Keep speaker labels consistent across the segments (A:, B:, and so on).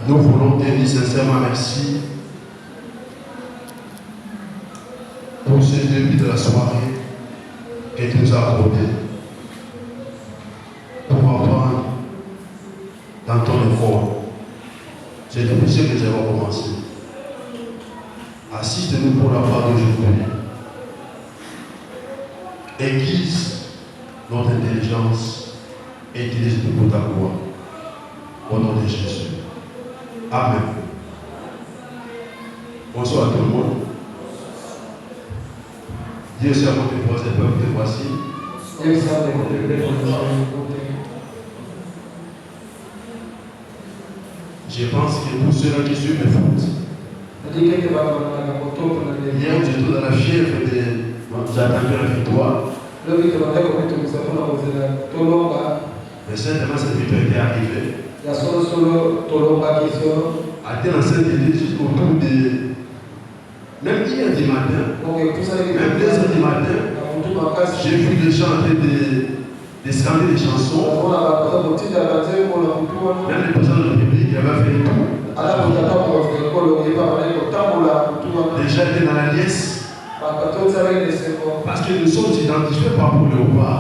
A: Nous voulons te dire sincèrement merci pour ce début de la soirée que tu nous as accordé pour apprendre dans ton effort. C'est depuis ce que nous avons commencé. Assiste-nous pour la part d'aujourd'hui. Aiguise notre intelligence et utilise-nous pour ta gloire. Au nom de Jésus. Amen. Bonsoir à tout le monde. Dieu sait à votre voix, c'est peuple de voici. Je pense que pour ceux-là qui suivent le foot, hier j'étais dans la fièvre j'attendais la victoire. Mais certainement cette victoire était arrivée. À tel enceinte jusqu'au tour de même hier du matin, même 2 heures du matin, j'ai vu les gens en train de scander des chansons. Même le président de la République avait fait tout. Déjà était dans la liesse. Parce que nous sommes identifiés par pour le repas.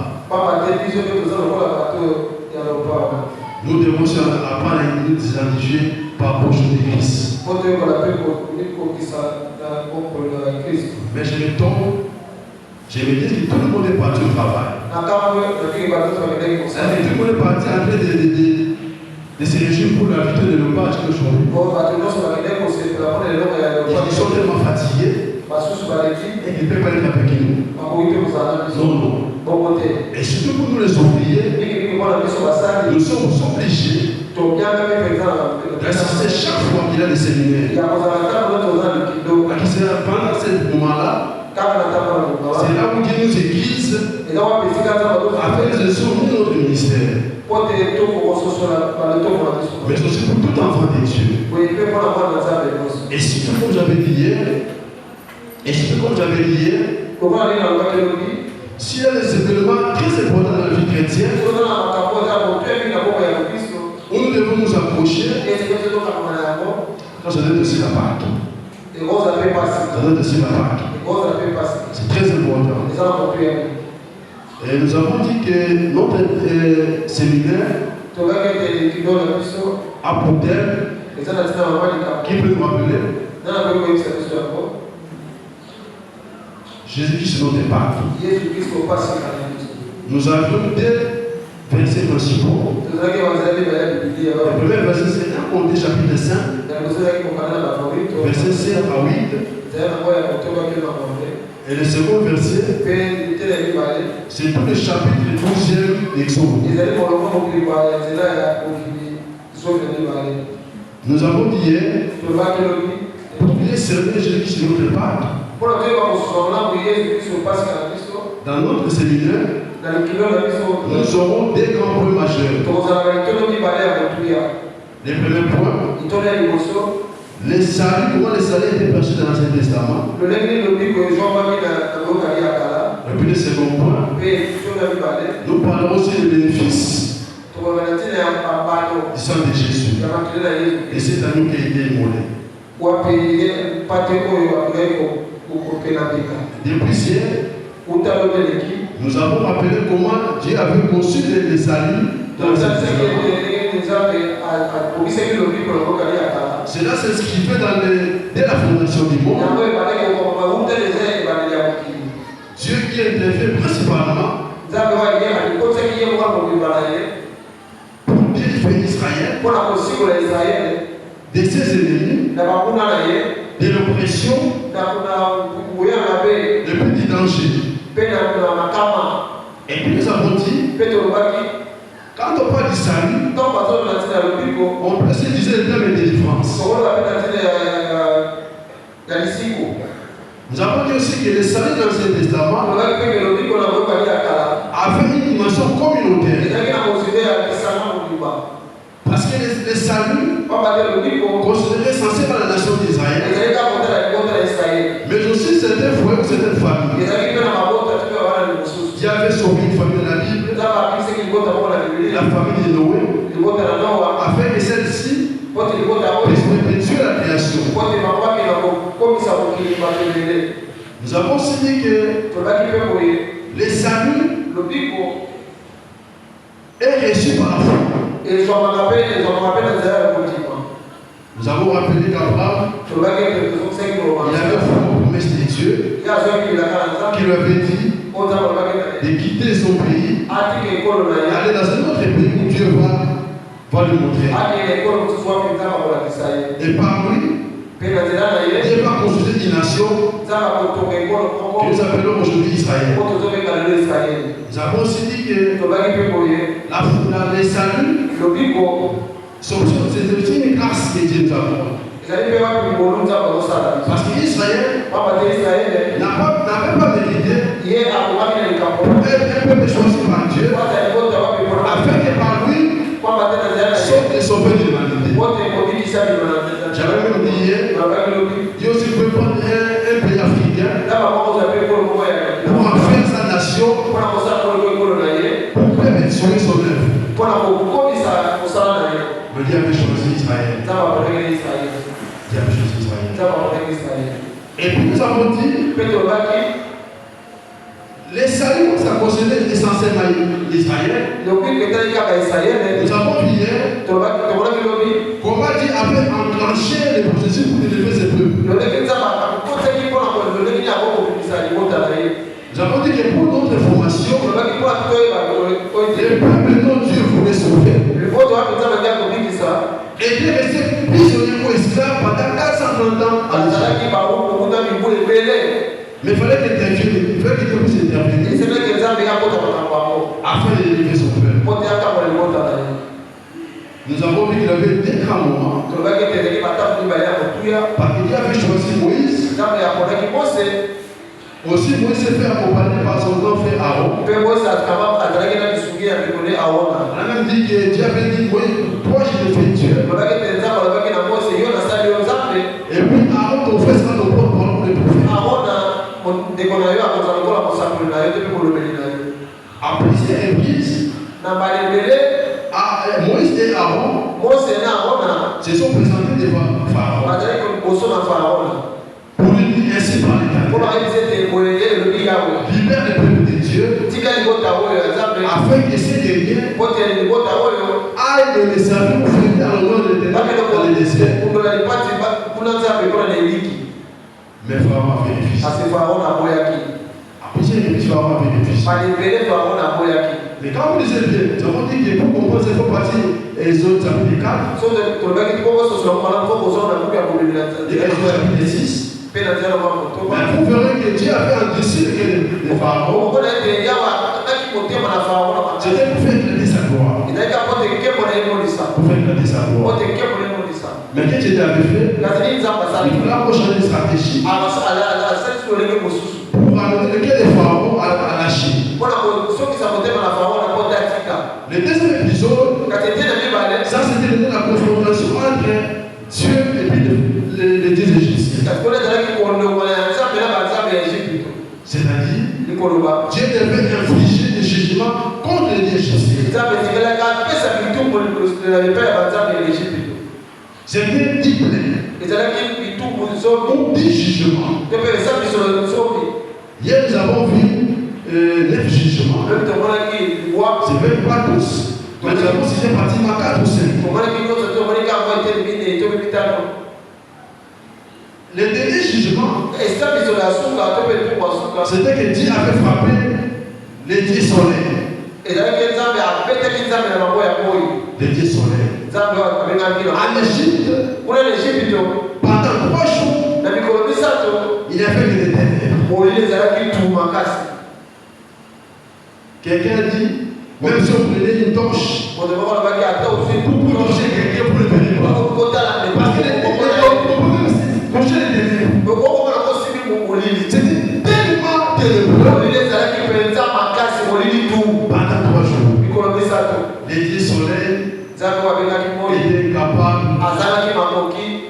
A: Nous devons apprendre à nous identifier par proche de Christ. Mais je me tombe, je me dis que tout le monde est parti au travail. Tout le monde est parti en train de se réjouir pour la victoire de l'Europe que je Ils sont tellement fatigués et qu'ils ne peuvent pas être avec nous. Non. Et surtout pour nous les ouvriers, nous sommes obligés d'assister chaque fois qu'il y a des séminaires. Pendant ce moment-là, c'est là où Dieu nous aiguise afin de soutenir notre ministère. Mais aussi pour tout enfant de Dieu. Et surtout comme j'avais dit hier, s'il y a des événements très importants dans la vie chrétienne, où nous devons nous approcher, ça doit être aussi la Pâque. Ça doit être aussi la Pâque. C'est très important. Et nous avons dit que notre séminaire a pour thème, qui peut nous rappeler, Jésus-Christ notre Pâque. Nous avions deux versets principaux. Le premier verset c'est 1 Corinthiens chapitre 5, verset 7 à 8. Et le second verset, c'est tout le chapitre 12e d'Exode. Nous avons dit hier, pour bien servir Jésus-Christ notre Pâque, dans notre séminaire, nous aurons des grands points majeurs. Les premiers points, les saluts, comment les saluts étaient perçus dans l'Ancien Testament. Et puis le second point, nous parlerons aussi des bénéfices du sang de Jésus. Et c'est à nous qui a été immolé. Depuis hier, nous avons rappelé comment Dieu avait conçu les saluts dans l'Ancien Testament. Cela s'inscrivait dès la fondation du monde. Dieu qui intervient principalement pour délivrer Israël de ses ennemis, de l'oppression, de petits dangers. Et puis nous avons dit, quand on parle du salut, on peut se dire le terme de délivrance. Nous avons dit aussi que le salut dans l'Ancien Testament avait une dimension communautaire. Parce que le salut considéré censé par la nation d'Israël, mais aussi certains foyers ou certaines familles. Dieu avait sauvé une famille dans la Bible, la famille de Noé, afin que celle-ci perpétuer la création. Nous avons aussi dit que les saluts est reçu par la foi. Nous avons rappelé qu'Abraham, il avait foi aux promesses de Dieu, qui lui avait dit de quitter son pays, aller dans un autre pays où Dieu va lui montrer. Et par lui, Dieu va construire une nation que nous appelons aujourd'hui Israël. Nous avons aussi dit que les saluts sont une grâce que Dieu nous a donnée. Parce qu'Israël n'avait pas mérité un peuple choisi par Dieu afin que par lui sorte et sauver l'humanité. J'avais même dit hier, Dieu aussi peut prendre un pays africain pour en faire sa nation pour perpétuer son œuvre. Mais Dieu avait choisi Israël. Dieu avait choisi Israël. Et puis nous avons dit, les saluts, ça concernait essentiellement Israël. Nous avons vu hier comment Dieu avait enclenché les processus pour élever ses peuples. Nous avons dit que pour notre formation, les peuples dont Dieu voulait sauver étaient restés prisonniers ou esclaves pendant 430 ans en Israël. Mais il fallait que Dieu puisse intervenir afin d'élever son peuple. Nous avons vu qu'il avait des grands moments. Parce que Dieu avait choisi Moïse. Aussi, Moïse s'est fait accompagner par son grand frère Aaron. On a même dit que Dieu avait dit Moïse, toi je te fais Dieu. Et puis Aaron, ton frère, sera ton propre parole pour les prophètes. À plusieurs reprises, Moïse et Aaron se sont présentés devant Pharaon pour lui dire ainsi par l'Éternel, libère le peuple de Dieu afin que ces guerriers aillent les servir pour faire dans le nom de l'Éternel dans le désert. Mais Pharaon a fait difficile. À plusieurs reprises, Pharaon a fait difficile. Mais quand vous lisez bien, nous avons dit que pour comprendre cette partie, Exode chapitre 4, Exode chapitre 6, mais vous verrez que Dieu avait endurci le Pharaon. C'était pour faire éclater sa gloire. Pour faire éclater sa gloire. Mais qu'est-ce que Dieu avait fait? Il voulait changer de stratégie pour amener lequel les pharaons à lâcher. Le deuxième épisode, ça c'était la confrontation entre Dieu et puis les dieux égyptiens. C'est-à-dire, Dieu devait infliger des jugements contre les dieux égyptiens. C'était 10 plaies. Ou 10 jugements. Hier, nous avons vu 9 jugements. C'est même pas tous. Mais nous avons cité pratiquement 4 ou 5. Le dernier jugement, c'était que Dieu avait frappé les dieux solaires. Les dieux solaires. En Égypte, pendant 3 jours, il n'y avait que des ténèbres. Quelqu'un dit, même si on prenait une torche pour torcher quelqu'un pour le ténèbres, parce que les ténèbres, c'était tellement ténébreux pendant 3 jours. Les dieux solaires étaient capables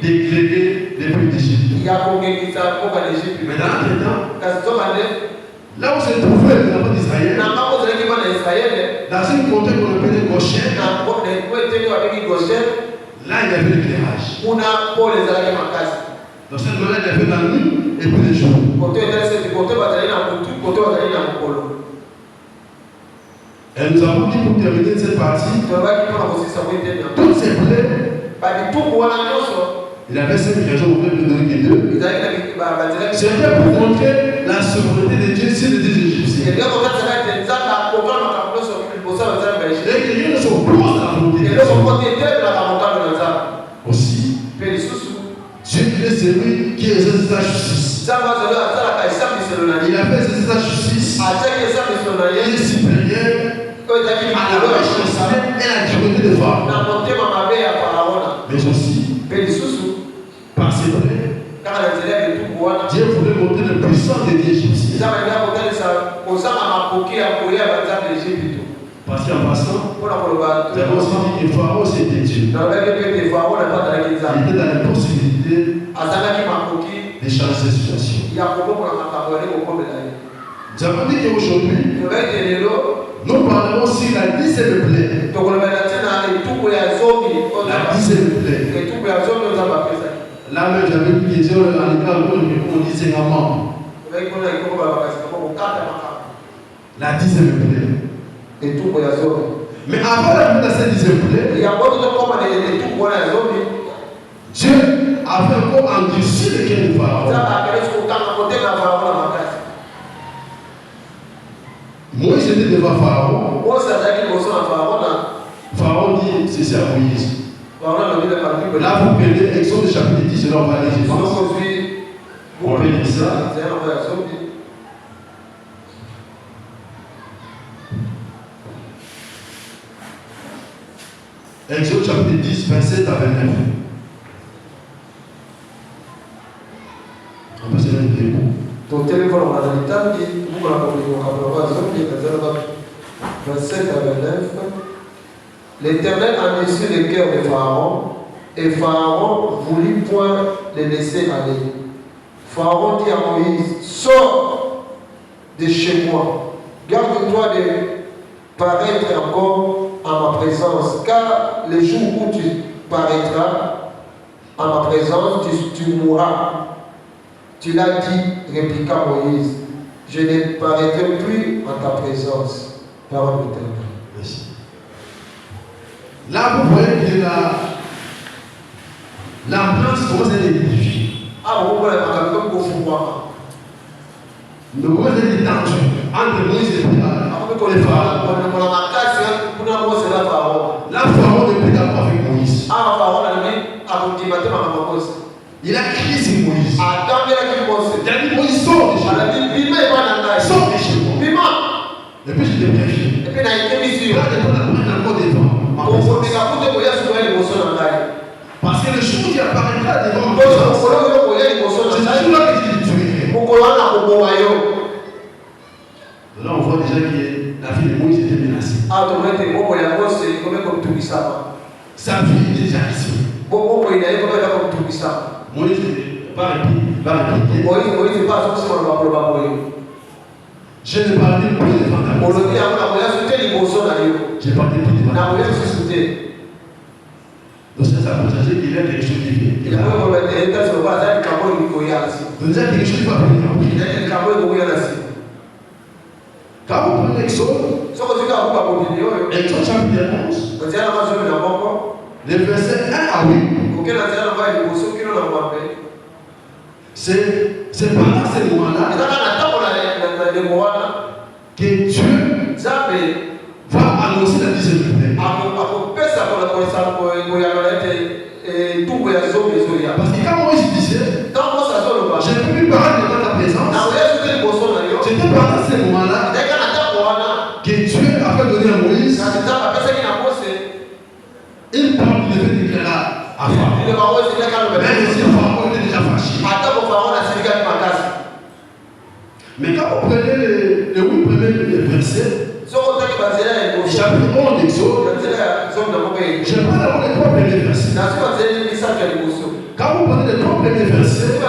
A: d'éclairer les peuples d'Égypte. Mais dans l'entretemps, là où se trouvait les enfants d'Israël, dans une contrée qu'on appelait Goshen, Là, il y avait l'éclairage.
B: Kuna pole ezalaki makasi.
A: Dans cette manière, il y avait la nuit et puis le jour.
B: Côté de côté bazali na mutu, côté bazali na mukolo.
A: Et nous avons dit pour terminer cette partie, toutes ces plaies, il avait 5 raisons, on peut lui donner que 2. C'était pour montrer la souveraineté de Dieu sur les dieux égyptiens. Et que rien ne s'oppose à la volonté de Dieu. Aussi, Dieu est celui qui exerce sa justice. Il a fait exercer sa justice. Il est supérieur à la méchanceté et la dureté de Pharaon. Mais aussi, par ses plaies, Dieu voulait montrer le puissant des dieux égyptiens. Parce qu'en passant, nous avons aussi dit que Pharaon c'était Dieu. Il était dans la possibilité de changer cette situation. Nous avons dit qu'aujourd'hui, nous parlons aussi de la 10e plaie. La 10e plaie. Là, même j'avais dit que Dieu en l'école, on disait maman. La 10e plaie. Mais avant la venue de cette 10e plaie, Dieu avait encore endurci le cœur de Pharaon. Moïse était devant Pharaon. Pharaon dit ceci à Moïse. Là, vous prenez Exode chapitre 10, là on va aller. On peut lire ça. Exode chapitre 10, 27 à 29. On peut se mettre debout.
B: Ton téléphone, on a dans l'état, vous la communiquez, 27 à 29. L'Éternel endurcit le cœur de Pharaon, et Pharaon voulut point les laisser aller. Pharaon dit à Moïse, sors de chez moi, garde-toi de paraître encore à ma présence, car le jour où tu paraîtras à ma présence, tu mourras. Tu l'as dit, répliqua Moïse, je ne paraîtrai plus en ta présence. Parole de l'Éternel.
A: Merci. Là, vous voyez que la place commence à être édifiée.
B: Ah, vous voyez que
A: nous commençons à être tendus entre Moïse et Pharaon. Là, Pharaon ne peut pas avec Moïse. Il a crié sur Moïse. Il a dit Moïse, sors de chez moi. Sors de chez moi. Et puis je te préviens. Là, je peux l'apprendre encore devant. Parce que le jour où tu apparaîtras devant moi, c'est ce jour-là que je te tuerai. Là, on voit déjà que la vie de Moïse était menacée. Sa vie est déjà ici. Moïse va répéter. Je ne parle plus devant ta maison. Je parle plus devant ta maison. Donc ça peut changer qu'il y a quelque chose qui vient. Donc il y a quelque chose qui va venir. Quand vous prenez Exode, Exode chapitre 11, les versets 1 à 8, c'est pendant ce moment-là que Dieu va annoncer la 10e plaie. Parce que quand Moïse disait, je ne peux plus parler devant ta présence, c'était pendant ce moment-là que Dieu a fait donner à Moïse une parole qui devait déclarer à Pharaon. Même si Pharaon était déjà fâché. Mais quand vous prenez les 8 premiers versets, chapitre 11 d'Exode, je prends d'abord les 3 premiers versets. Quand vous prenez les 3 premiers versets,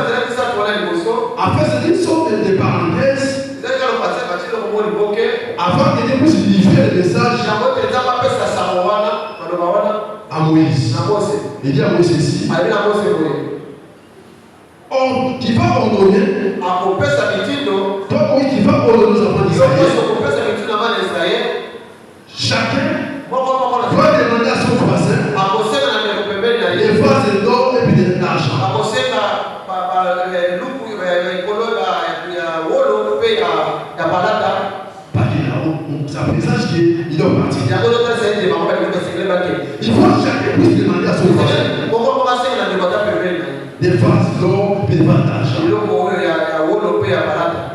A: après c'est une sorte de parenthèse avant que Dieu puisse unifier le message à Moïse. Il dit dit à Moïse ceci. Or, tu vas ordonner. Toi, Moïse, tu vas ordonner aux enfants d'Israël. Chacun doit demander à son voisin des vases d'or et puis de l'argent. Ça présage qu'il doit partir. Il faut que chacun puisse demander à son voisin des vases d'or et des vases d'argent.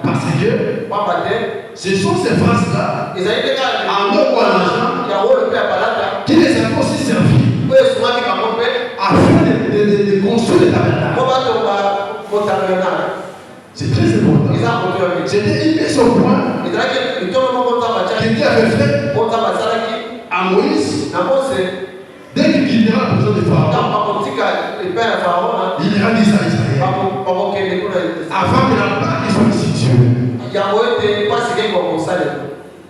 A: Parce que ce sont ces vases-là, en or ou en argent, qui les ont aussi servis afin de construire le tabernacle. C'est très important. C'était une mise au point qui Dieu avait fait à Moïse. Dès qu'il quittera la prison de Pharaon, il ira dire ça à Israël. Avant que la Pâque soit instituée.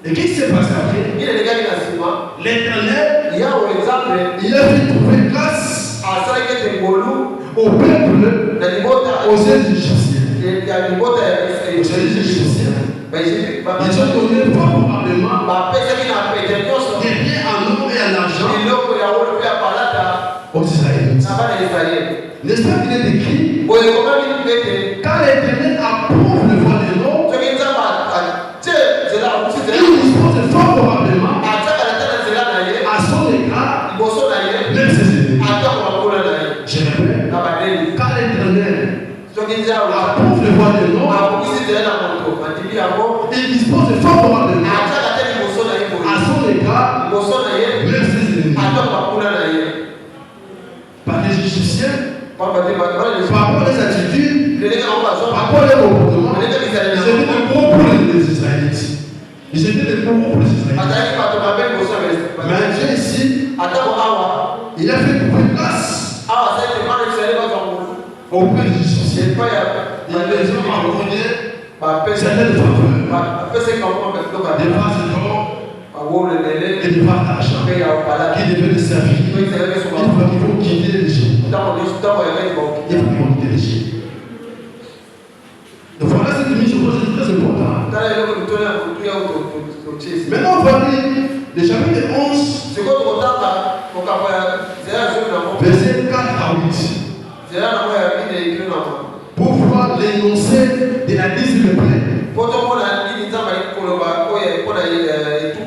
A: Et qu'est-ce qui s'est passé après? L'Éternel, il a fait trouver grâce au peuple, aux Égyptiens. Ils ont donné favorablement des biens en or et en argent aux Israélites. N'est-ce pas qu'il est écrit? Quand l'Éternel approuve le voie des noms, il dispose favorablement à son égard, même ses ennemis. Je répète, quand l'Éternel approuve le voie des noms, il dispose favorablement à son égard, même ses ennemis. Par les Égyptiens, par rapport aux attitudes, par rapport aux comportements, ils étaient de gros pour les Israélites. Ils étaient de gros pour les Israélites. Mais Dieu ici, il a fait trouver grâce au peuple des Égyptiens. Il les a accordé certaines faveurs, des vases d'or et des vases d'argent qui devaient les servir. Il faut quitter l'Égypte. Il faut quitter l'Égypte. Donc voilà, cette mise au point, c'est très important. Maintenant, on va lire le chapitre 11, verset 4 à 8. Pour voir l'énoncé de la 10e plaie.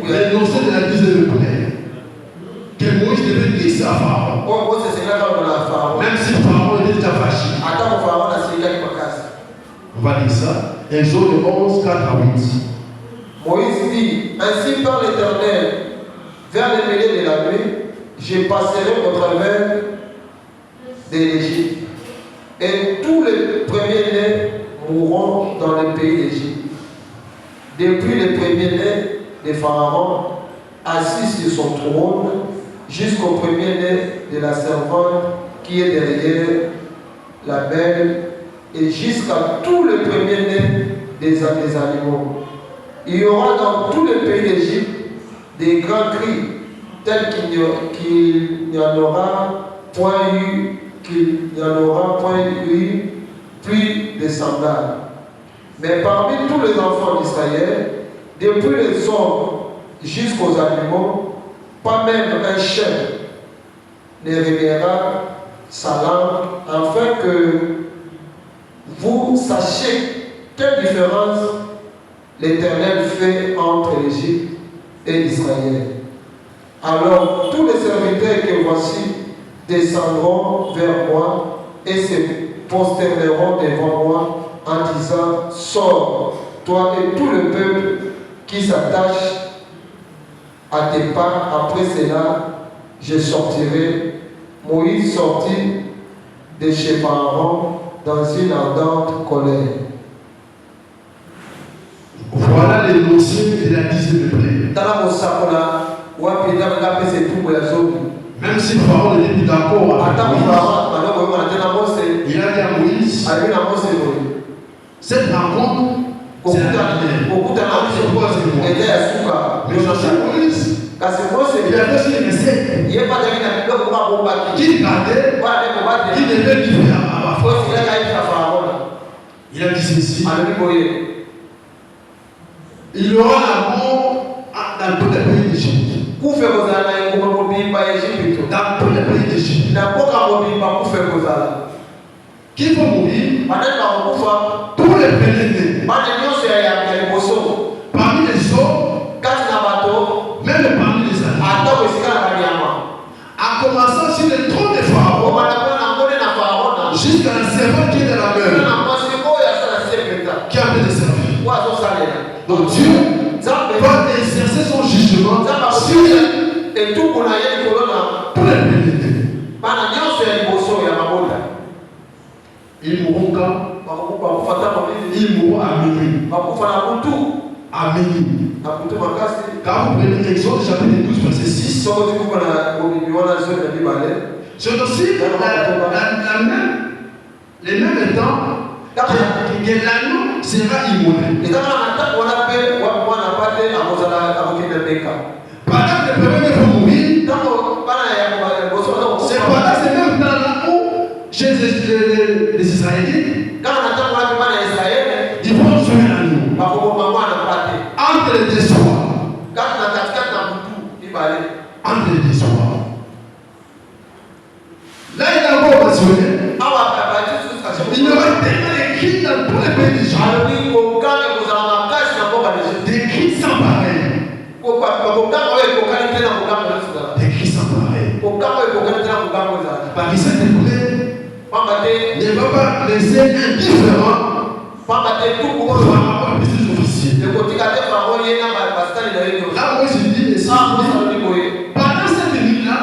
A: L'énoncé de la 10e plaie. Que Moïse devait dire ça à Pharaon. Même si Pharaon était déjà fâché. On va lire ça. Exode 11, 4 à 8.
B: Moïse dit, ainsi par l'Éternel, vers les mêlées de la nuit, je passerai au travers de l'Égypte. Et tous les premiers-nés mourront dans le pays d'Égypte. Depuis les premiers-nés de Pharaon, assis sur son trône, jusqu'au premier-né de la servante qui est derrière la belle, et jusqu'à tous les premiers-nés des animaux. Il y aura dans tout le pays d'Égypte des grands cris, tels qu'il n'y en aura point eu plus de semblables. Mais parmi tous les enfants d'Israël, depuis les hommes jusqu'aux animaux, pas même un chien ne réveillera sa langue, afin que vous sachiez quelle différence l'Éternel fait entre l'Égypte et Israël. Alors tous les serviteurs que voici descendront vers moi et se prosterneront devant moi en disant, sors, toi et tout le peuple qui s'attache à tes pas. Après cela, je sortirai. Moïse sortit de chez Pharaon dans une ardente colère.
A: Voilà l'énoncé de la 10e plaie. Même si Pharaon n'était plus d'accord avec Moïse, il a dit à Moïse, cette rencontre, c'est la dernière. Mais Moïse, il a fait aussi une recette qui gardait venait livrer à Pharaon. Il a dit ceci. Il y aura la mort dans tous les pays d'Égypte. Dans tous les pays d'Égypte. Qui vont mourir? Tous les premiers-nés. Parmi les hommes, même parmi les animaux. En commençant sur le trône de Pharaon, jusqu'à la servante qui est dans la mer, qui a fait des services. Donc Dieu va exercer son jugement sur tous les premiers-nés. Ils mourront quand? Ils mourront à minuit. À minuit. Quand vous prenez Exode chapitre 12, verset 6, c'est aussi les mêmes temps que l'agneau sera immolé. Pendant que les premiers vont mourir, c'est pendant ces mêmes temps-là où, chez les Israélites, ils vont tuer l'agneau. Entre les deux soirs. Entre les deux soirs. Là, il a encore mentionné. Il y aura tellement de cris dans tous les pays d'Égypte. Des cris sans pareil. Des cris sans pareil. Par qui cette écoulée ne va pas laisser indifférent par rapport à ces officiers. Là, moi je dis, pendant cette nuit-là,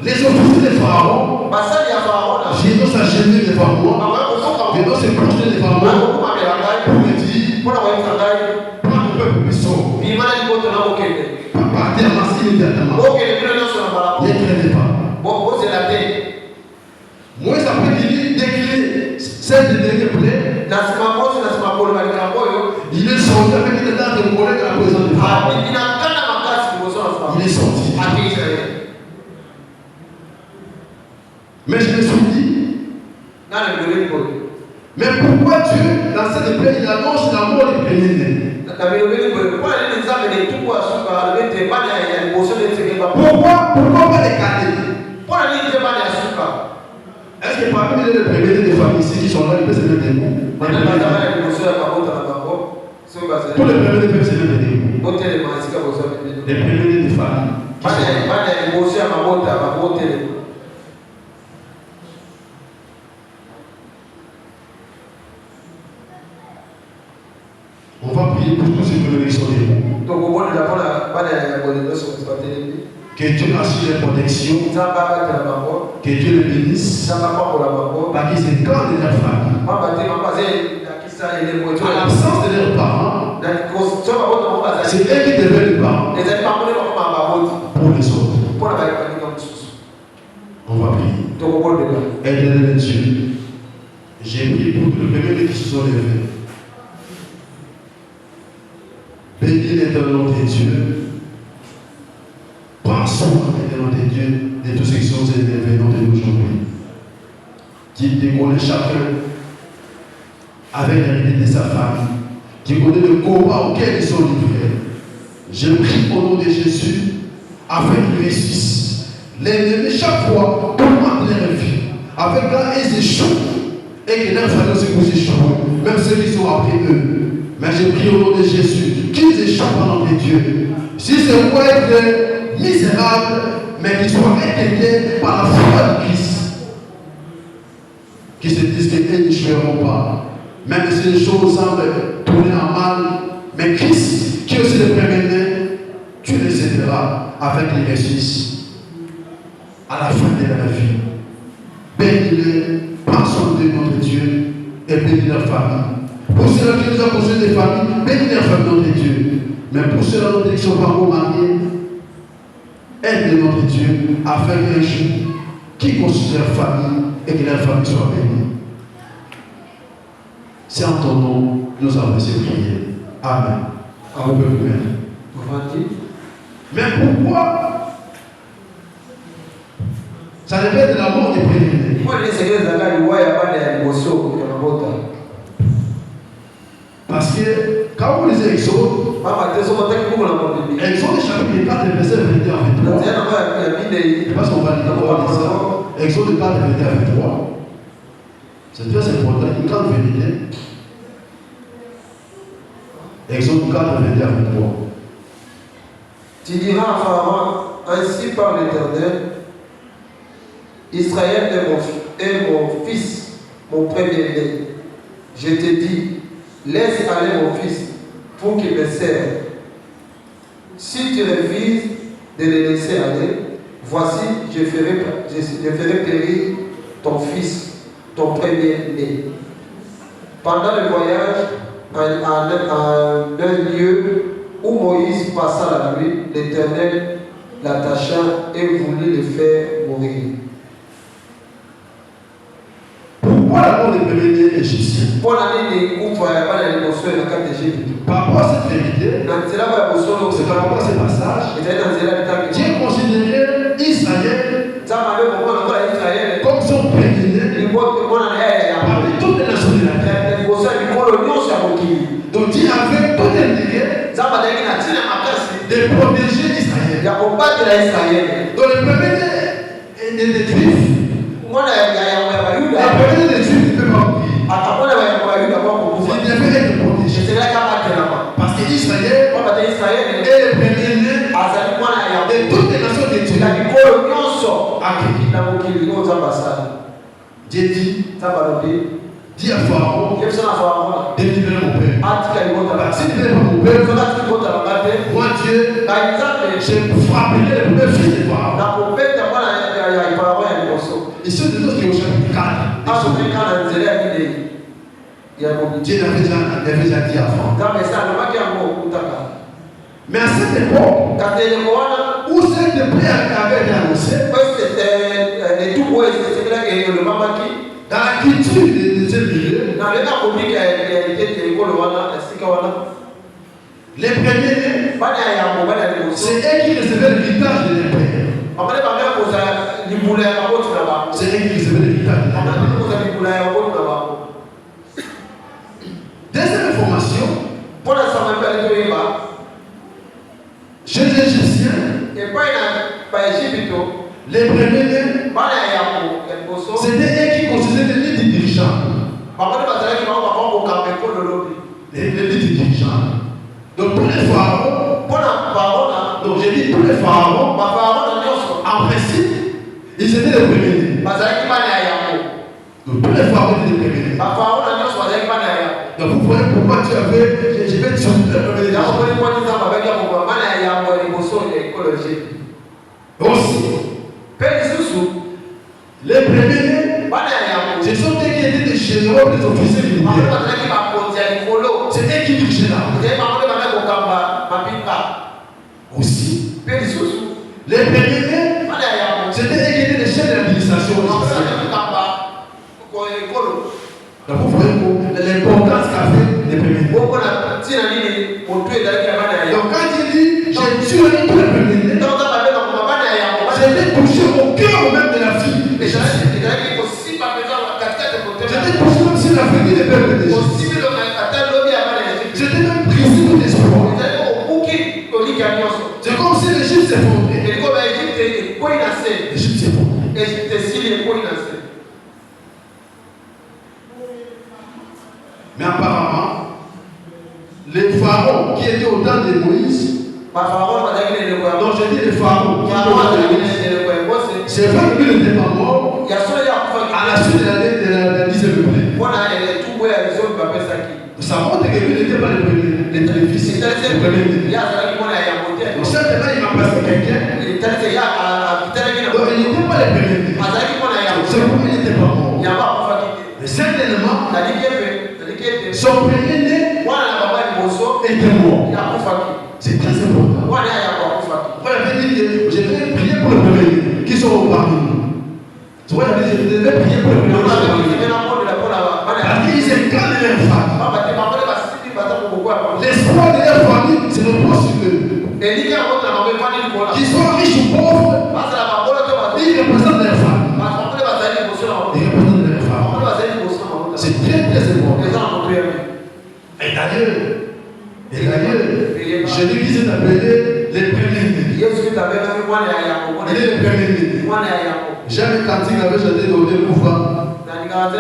A: les officiers de Pharaon viennent s'acheter devant moi, viennent se projeter devant moi pour me dire, prends ton peuple sort. Partez avancer immédiatement. Ne craignez pas. Moi, ça peut dire décliner cette dernière plaie. Il est sorti avec une date de collègue à la présence de Pharaon. Il est sorti. Mais je me suis dit, mais pourquoi Dieu, dans cette plaie, il annonce la mort des premiers-nés? Pourquoi pas les cadets? Est-ce que parmi les premiers-nés des familles ici qui sont là, ils peuvent se mettre debout? Tous les premiers-nés peuvent se mettre debout. Les premiers-nés des familles. On va prier pour tous ceux qui sont debout. Que Dieu assure les protections. Que Dieu les bénisse. Par qu'ils s'éclairent de leur famille. En l'absence de leurs parents, c'est eux qui deviennent les parents pour les autres. On va prier. Aide-les Dieu. J'ai prié pour tous les premiers qui se sont levés. Bénis l'éternel de Dieu. Prends soin, l'éternel de Dieu, de tous ceux qui sont élevés dans aujourd'hui. Qui te connaît chacun avec l'héritage de sa famille. Qui connaît le combat auquel ils sont livrés. Je prie au nom de Jésus, afin qu'ils réussissent. L'ennemi, chaque fois, tourmente leur vie. Avec là, ils échouent. Et que leur famille aussi puisse échouer. Même ceux qui sont après eux. Mais je prie au nom de Jésus, qu'ils échouent par nom de Dieu. Si c'est pour être misérable, mais qu'ils soient inquiétés par la foi de Christ. Qu'ils se disent qu'ils n'échoueront pas. Même si les choses semblent tourner en mal, mais Christ, qui est aussi le premier-né, tu les aideras avec les réussissent à la fin de leur vie. Bénis-les, prends soin de notre Dieu et bénis leur famille. Pour ceux qui nous ont construit des familles, bénis leur famille, notre Dieu. Mais pour ceux qui ne sont pas encore mariés, aide notre Dieu afin qu'un jour, qui construit leur famille et que leur famille soit bénie. C'est en ton nom que nous avons ces prières. Amen. Amen. Mais pourquoi Ça dépend de l'amour des premier-né. Parce que quand vous lisez Exode, Exode chapitre 4, verset 21 à 23. Je pense qu'on va d'abord lire ça. Exode 4, 21 à 23. C'est très important, une grande vérité. Exode 4, 21 à 23.
B: Tu diras à Pharaon, ainsi par l'Éternel, Israël est mon fils, mon premier-né. Je te dis, laisse aller mon fils pour qu'il me serve. Si tu refuses de le laisser aller, voici, je ferai périr ton fils, ton premier-né. Pendant le voyage, en un lieu où Moïse passa la nuit, l'Éternel l'attacha et voulut le faire mourir.
A: Pourquoi l'amour des premiers-nés égyptiens? Par rapport à cette vérité, c'est par rapport à ce passage, Dieu considérait Israël comme son premier-né parmi toutes les nations de la terre. Donc Dieu avait tout intérêt de protéger Israël. Donc le premier-né des Juifs, le premier-né des Juifs ne peut pas mourir. Il devait être protégé. Parce que Israël est le premier-né de toutes les nations de Dieu. Dieu dit à Pharaon, délivrer mon père. Si tu n'es pas mon père, moi Dieu, je frapperai le premier fils de Pharaon. Et ceux de nous qui ont chapitre 4, Dieu l'avait déjà dit avant. Mais à cette époque, où cette paix avait été annoncée, dans la culture de ce milieu, les premiers-nés, c'est eux qui recevaient l'héritage de leur père. C'est eux qui recevaient l'héritage de leur père. Deuxième information, chez les Égyptiens, les premiers-nés, c'était eux qui constituaient l'élite des dirigeants. L'élite des dirigeants. Donc tous les pharaons, donc j'ai dit tous les pharaons, en principe, ils étaient les premiers-nés. Donc tous les pharaons étaient les premiers-nés. Donc vous voyez pourquoi tu avais, je vais te dire le premier-né. Aussi, les premiers-nés, ce sont eux qui étaient des généraux, des officiers militaires. C'est eux qui dirigeaient là. Aussi, les premiers-nés, c'était eux qui étaient des chefs de l'administration. Donc vous voyez l'importance qu'a fait les premiers-nés. Donc quand il dit, j'ai tué tous les premiers-nés, j'étais touché au cœur même de la fille. J'étais touché même si la fille des peuples des Égyptes. J'étais même brisé tout espoir. C'est comme si l'Égypte s'effondrait. L'Égypte s'effondrait. Mais apparemment, les pharaons qui étaient au temps de Moïse, donc j'ai dit les pharaons, c'est vrai qu'il n'était pas mort à la suite de la 10e plaie. Ça montre que lui n'était pas le premier, les fils. Le premier. Donc certainement il m'a passé quelqu'un. Donc il n'était pas le premier. C'est pourquoi il n'était pas mort. Mais certainement, son premier-né était mort. C'est très important. Voilà, je vais prier pour le premier qui sont parmi nous. Tu vois, je vais prier pour le premier. Parce qu'ils incarnent leur famille. L'espoir de leur famille, c'est le poste sur eux. Qu'ils soient riches ou pauvres, ils représentent leur famille. Il est le premier-né. J'aime le cantique avec chanté dans des mouvements. Ah,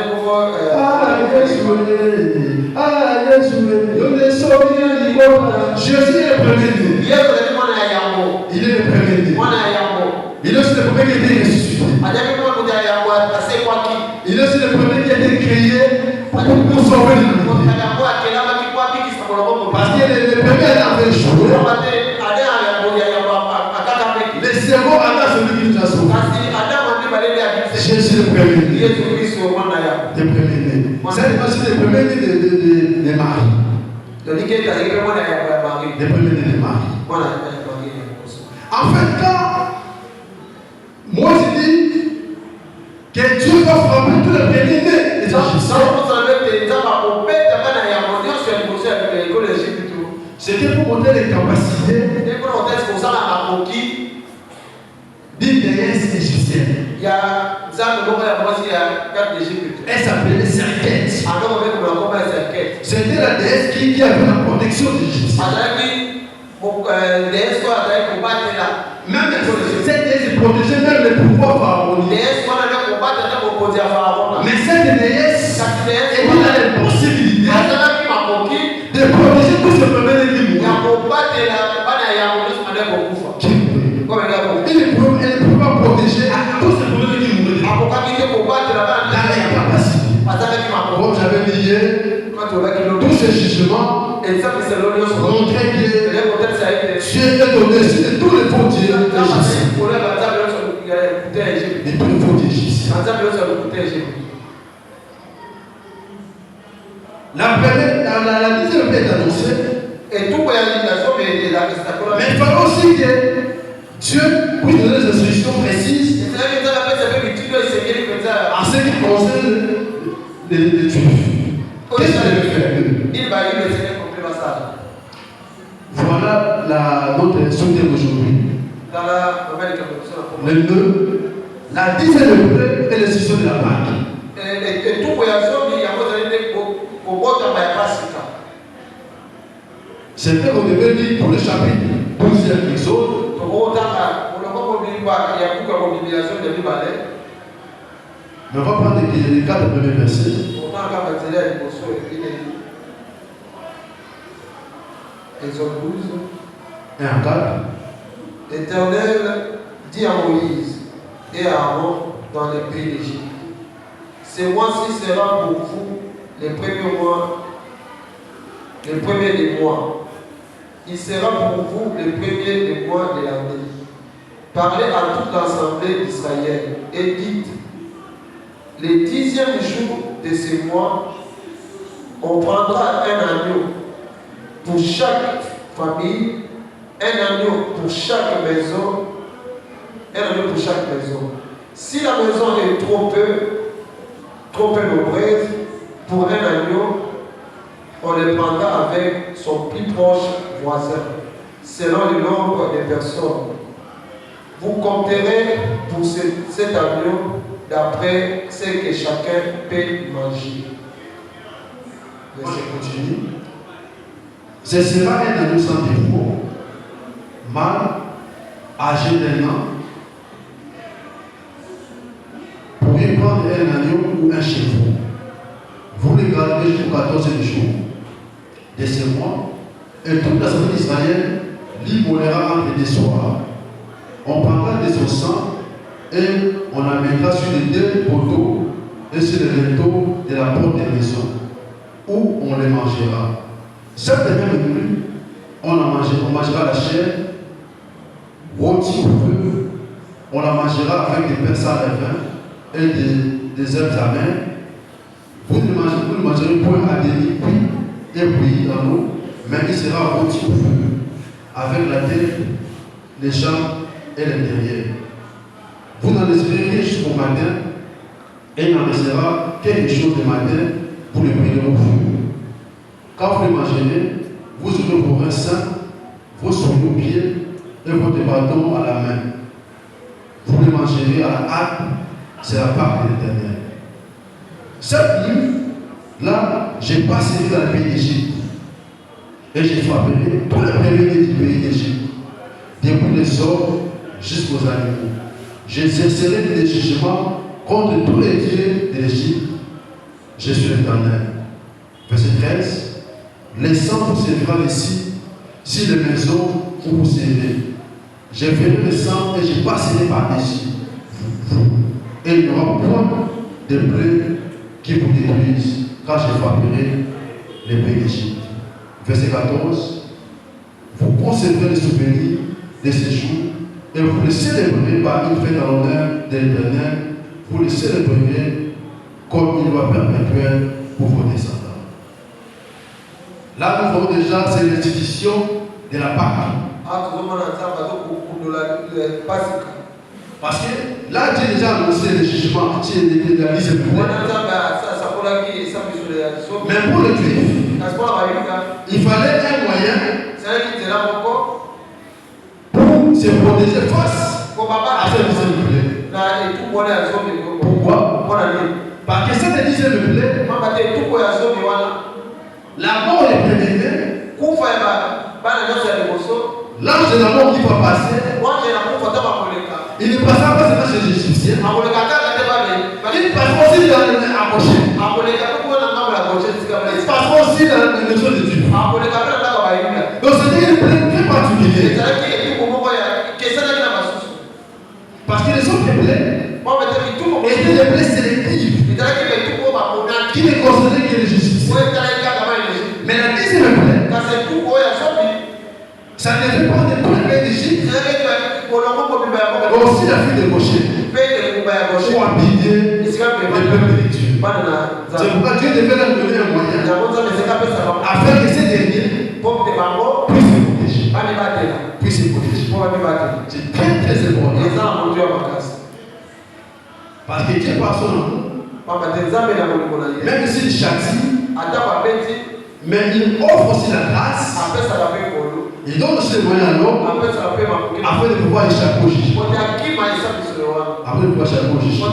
A: Jésus est le premier-né. Il est le premier-né. Il est aussi le premier qui a été ressuscité. Il est aussi le premier qui a été créé pour sauver l'humanité. Parce qu'il est le premier à avoir échoué. Le cerveau Adam, celui qui nous a sauvés. Jésus est le premier-né. Le premier-né. C'est aussi le premier-né de Marie. Le premier-né de Marie. En fait, quand Moïse dit que Dieu va frapper tous les premiers-nés des Égyptiens, c'était pour montrer les capacités d'une déesse égyptienne. Elle s'appelait Serket. C'était la déesse qui avait la protection des Égyptiens. Même cette déesse protégeait même les pouvoirs pharaoniques. Mais cette déesse était dans les possibilités de protéger tout ce problème qui mourait. Elle ne pouvait pas protéger tout ce problème qui mourait. Là, il n'y a pas capacité. Comme j'avais dit hier, tous ces jugements montraient que Dieu est au-dessus de tous les faux dieux égyptiens. Et tous les faux dieux égyptiens. La deuxième est annoncée. Mais il fallait aussi que Dieu puisse donner des instructions précises en ce qui concerne les Juifs. Qu'est-ce qu'il devait faire? Voilà notre sujet d'aujourd'hui. Le 2, la dizaine de près et l'institution de la Pâque. C'est vrai qu'on devait dire pour le chapitre 12e Exode. Mais on va prendre les 4 premiers versets.
B: Exode 12.
A: Et en 4.
B: L'Éternel dit à Moïse et à Aaron dans les pays d'Égypte: ce mois-ci sera pour vous les premiers mois, les premiers des mois. Il sera pour vous les premiers des mois de l'année. Parlez à toute l'assemblée d'Israël et dites: les 10e jour de ces mois, on prendra un agneau pour chaque famille, un agneau pour chaque maison, un agneau pour chaque maison. Si la maison est trop peu nombreuse pour un agneau, on le prendra avec son plus proche voisin, selon le nombre de personnes. Vous compterez pour cet agneau d'après ce que chacun peut manger.
A: Verset continue. Ce sera un agneau sans défaut, mâle, âgé d'1 an. Pour y prendre un agneau ou un chevreau, vous le garderez jusqu'au 14e jour de ce mois, et toute l'assemblée d'Israël l'immolera entre des soirs. On prendra de son sang et on la mettra sur les 2 poteaux et sur les linteaux de la porte des maisons, où on les mangera. Cette même nuit, on mangera la chair rôtie au feu, on la mangera avec des pains sans levain et des herbes amères. Vous ne le mangerez point à demi cuit et bouilli dans l'eau, mais il sera rôti au feu, avec la tête, les jambes et l'intérieur. Vous n'en laisserez jusqu'au matin, et il en restera quelque chose le matin pour le brûler au feu. Quand vous le mangerez, vous aurez vos reins sains, vos souliers aux pieds et votre bâton à la main. Vous le mangerez à la hâte, c'est la part de l'Éternel. Cette nuit, là, j'ai passé dans le pays d'Égypte et j'ai frapperai tous les premiers du pays d'Égypte, depuis les hommes jusqu'aux animaux. J'exercerai des jugements contre tous les dieux de l'Égypte. Je suis l'Éternel. Verset 13. Les sangs vous servira ici, si les maisons où vous servez. Je verrai le sang et je passerai par-dessus vous. Et il n'y aura point de plaies qui vous détruisent, car je frapperai les pays d'Égypte. Verset 14. Vous conserverez le souvenir de ces jours et vous le célébrerez par une fête en l'honneur de l'Éternel. Vous le célébrerez comme une loi perpétuelle pour vos descendants. Là, nous voyons déjà, c'est l'institution de la Pâque. Parce que là, Dieu a déjà annoncé le jugement qui est la liste de mais pour les Juifs, il fallait un moyen pour se protéger face à cette liste de plaie. Pourquoi? Parce que cette liste de plaie, la mort est préméditée. L'ange de la mort qui va passer, il ne passera pas seulement chez l'Égyptien. Il passera aussi dans la gauche. Il passera aussi dans la maison de Dieu. Donc c'était une plaie très particulière. Parce que les autres plaies étaient des plaies sélectives qui ne concernaient que les Égyptiens. Mais la deuxième plaie, ça ne fait pas de tous les pays d'Égypte. Aussi la fille de Goshen. Pour habiller les peuples de Dieu. C'est pourquoi Dieu devait leur donner un moyen afin que ces derniers puissent se protéger. C'est très très important. Parce que Dieu par son nom, même s'il châtie, mais il offre aussi la grâce. Il donne aussi les moyens à l'homme afin de pouvoir échapper au jugement. Afin de pouvoir échapper au jugement.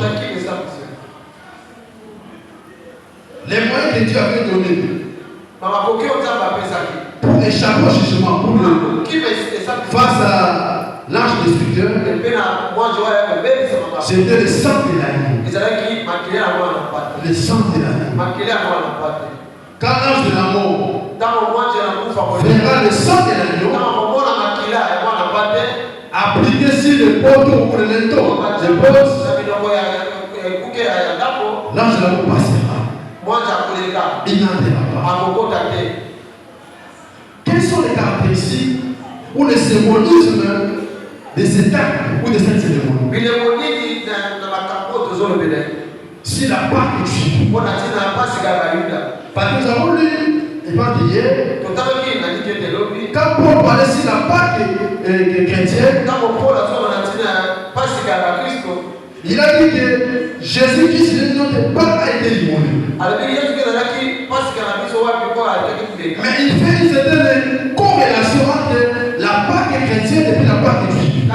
A: Les moyens que Dieu avait donnés pour échapper au jugement, face à l'ange destructeur, c'était le sang de l'agneau. Le sang de l'agneau. Quand l'ange de la mort verra le sang de l'agneau appliqué sur le poteau ou le linteau de bosse, l'ange de la mort passera. Il n'entrera pas. Quelles sont les caractéristiques ou le symbolisme de cet acte ou de cette cérémonie? Si la Pâque est juive, parce que nous avons lu hier, quand Paul parlait sur la Pâque chrétienne, il a dit que Jésus-Christ, notre Pâque, a été immolé. Mais il fait une certaine corrélation entre la Pâque chrétienne et puis la Pâque juive.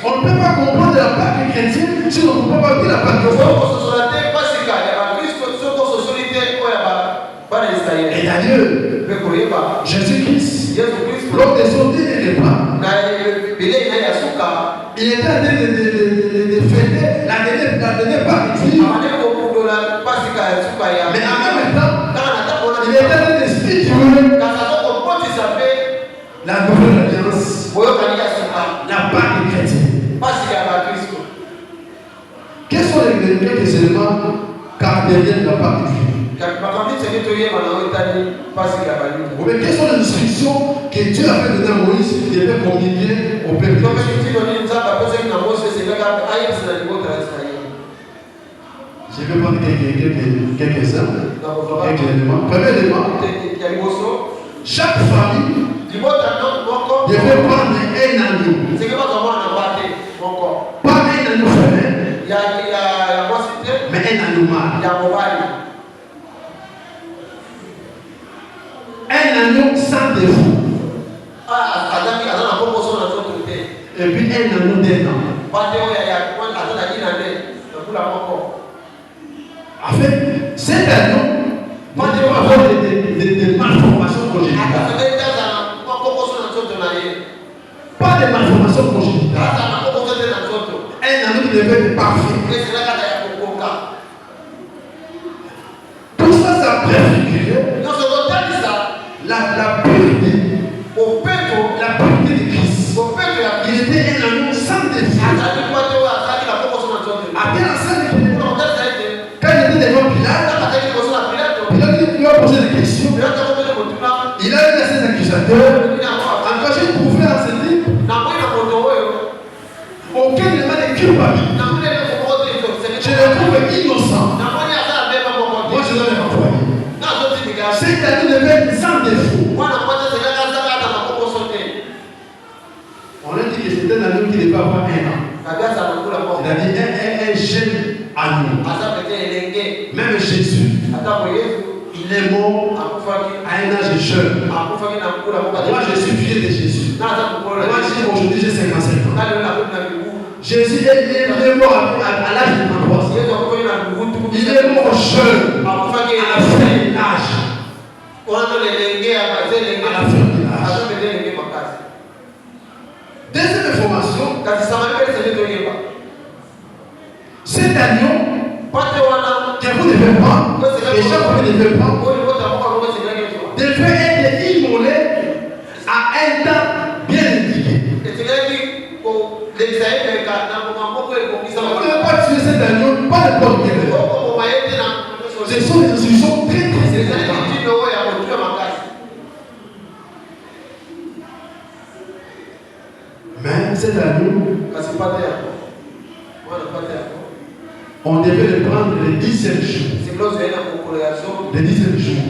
A: On ne peut pas comprendre la Pâque chrétienne si on ne peut pas dire la Pâque juive. Et d'ailleurs, Jésus-Christ, lors de son dernier repas, il était en train de fêter la dernière Pâque juive. Mais en même temps, il était en train de spirituer la nouvelle alliance, la Pâque chrétienne. Quels sont les quelques éléments caractériels de la Pâque juive? Mais quelles sont les instructions que Dieu a fait donner à Moïse qui devait communiquer au peuple? Je vais prendre quelques exemples, quelques éléments. Premier élément, chaque famille devait prendre un agneau. Pas un agneau femelle, mais un agneau mâle. Un agneau sans défaut. Et puis un agneau d'un an. En fait, cet agneau va avoir des malformations congénitales. malformation congénitale. Un anneau qui devait être parfait. Tout ça, ça préfigurait la pureté. La pureté de Christ. Il était un anneau sans défaut. Après la scène, quand il était devant Pilate, Pilate lui a posé des questions. Il a eu ses accusateurs. Encore j'ai trouvé à ce livre aucun élément de culpabilité. Je le trouve innocent. Moi je dois les renvoyer. Cet année devait être sans défaut. On a dit que c'était un anneau qui ne devait pas avoir 1 an. C'est-à-dire un jeune anneau. Même Jésus, il est mort à un âge jeune. Moi je suis vieux de Jésus. Moi aujourd'hui j'ai 55 ans. Jésus est mort à l'âge de 33 ans. Il est mort jeune, à la fin de l'âge. À la fin de l'âge. Deuxième information, cet agneau que vous devez prendre, les gens que vous devez prendre, devait être immolé à un temps bien indiqué. On ne peut pas tuer cet agneau, pas n'importe quel. Ce sont des instructions très importantes. Mais cet agneau, on devait le prendre le 10e jour. Le 10e jour.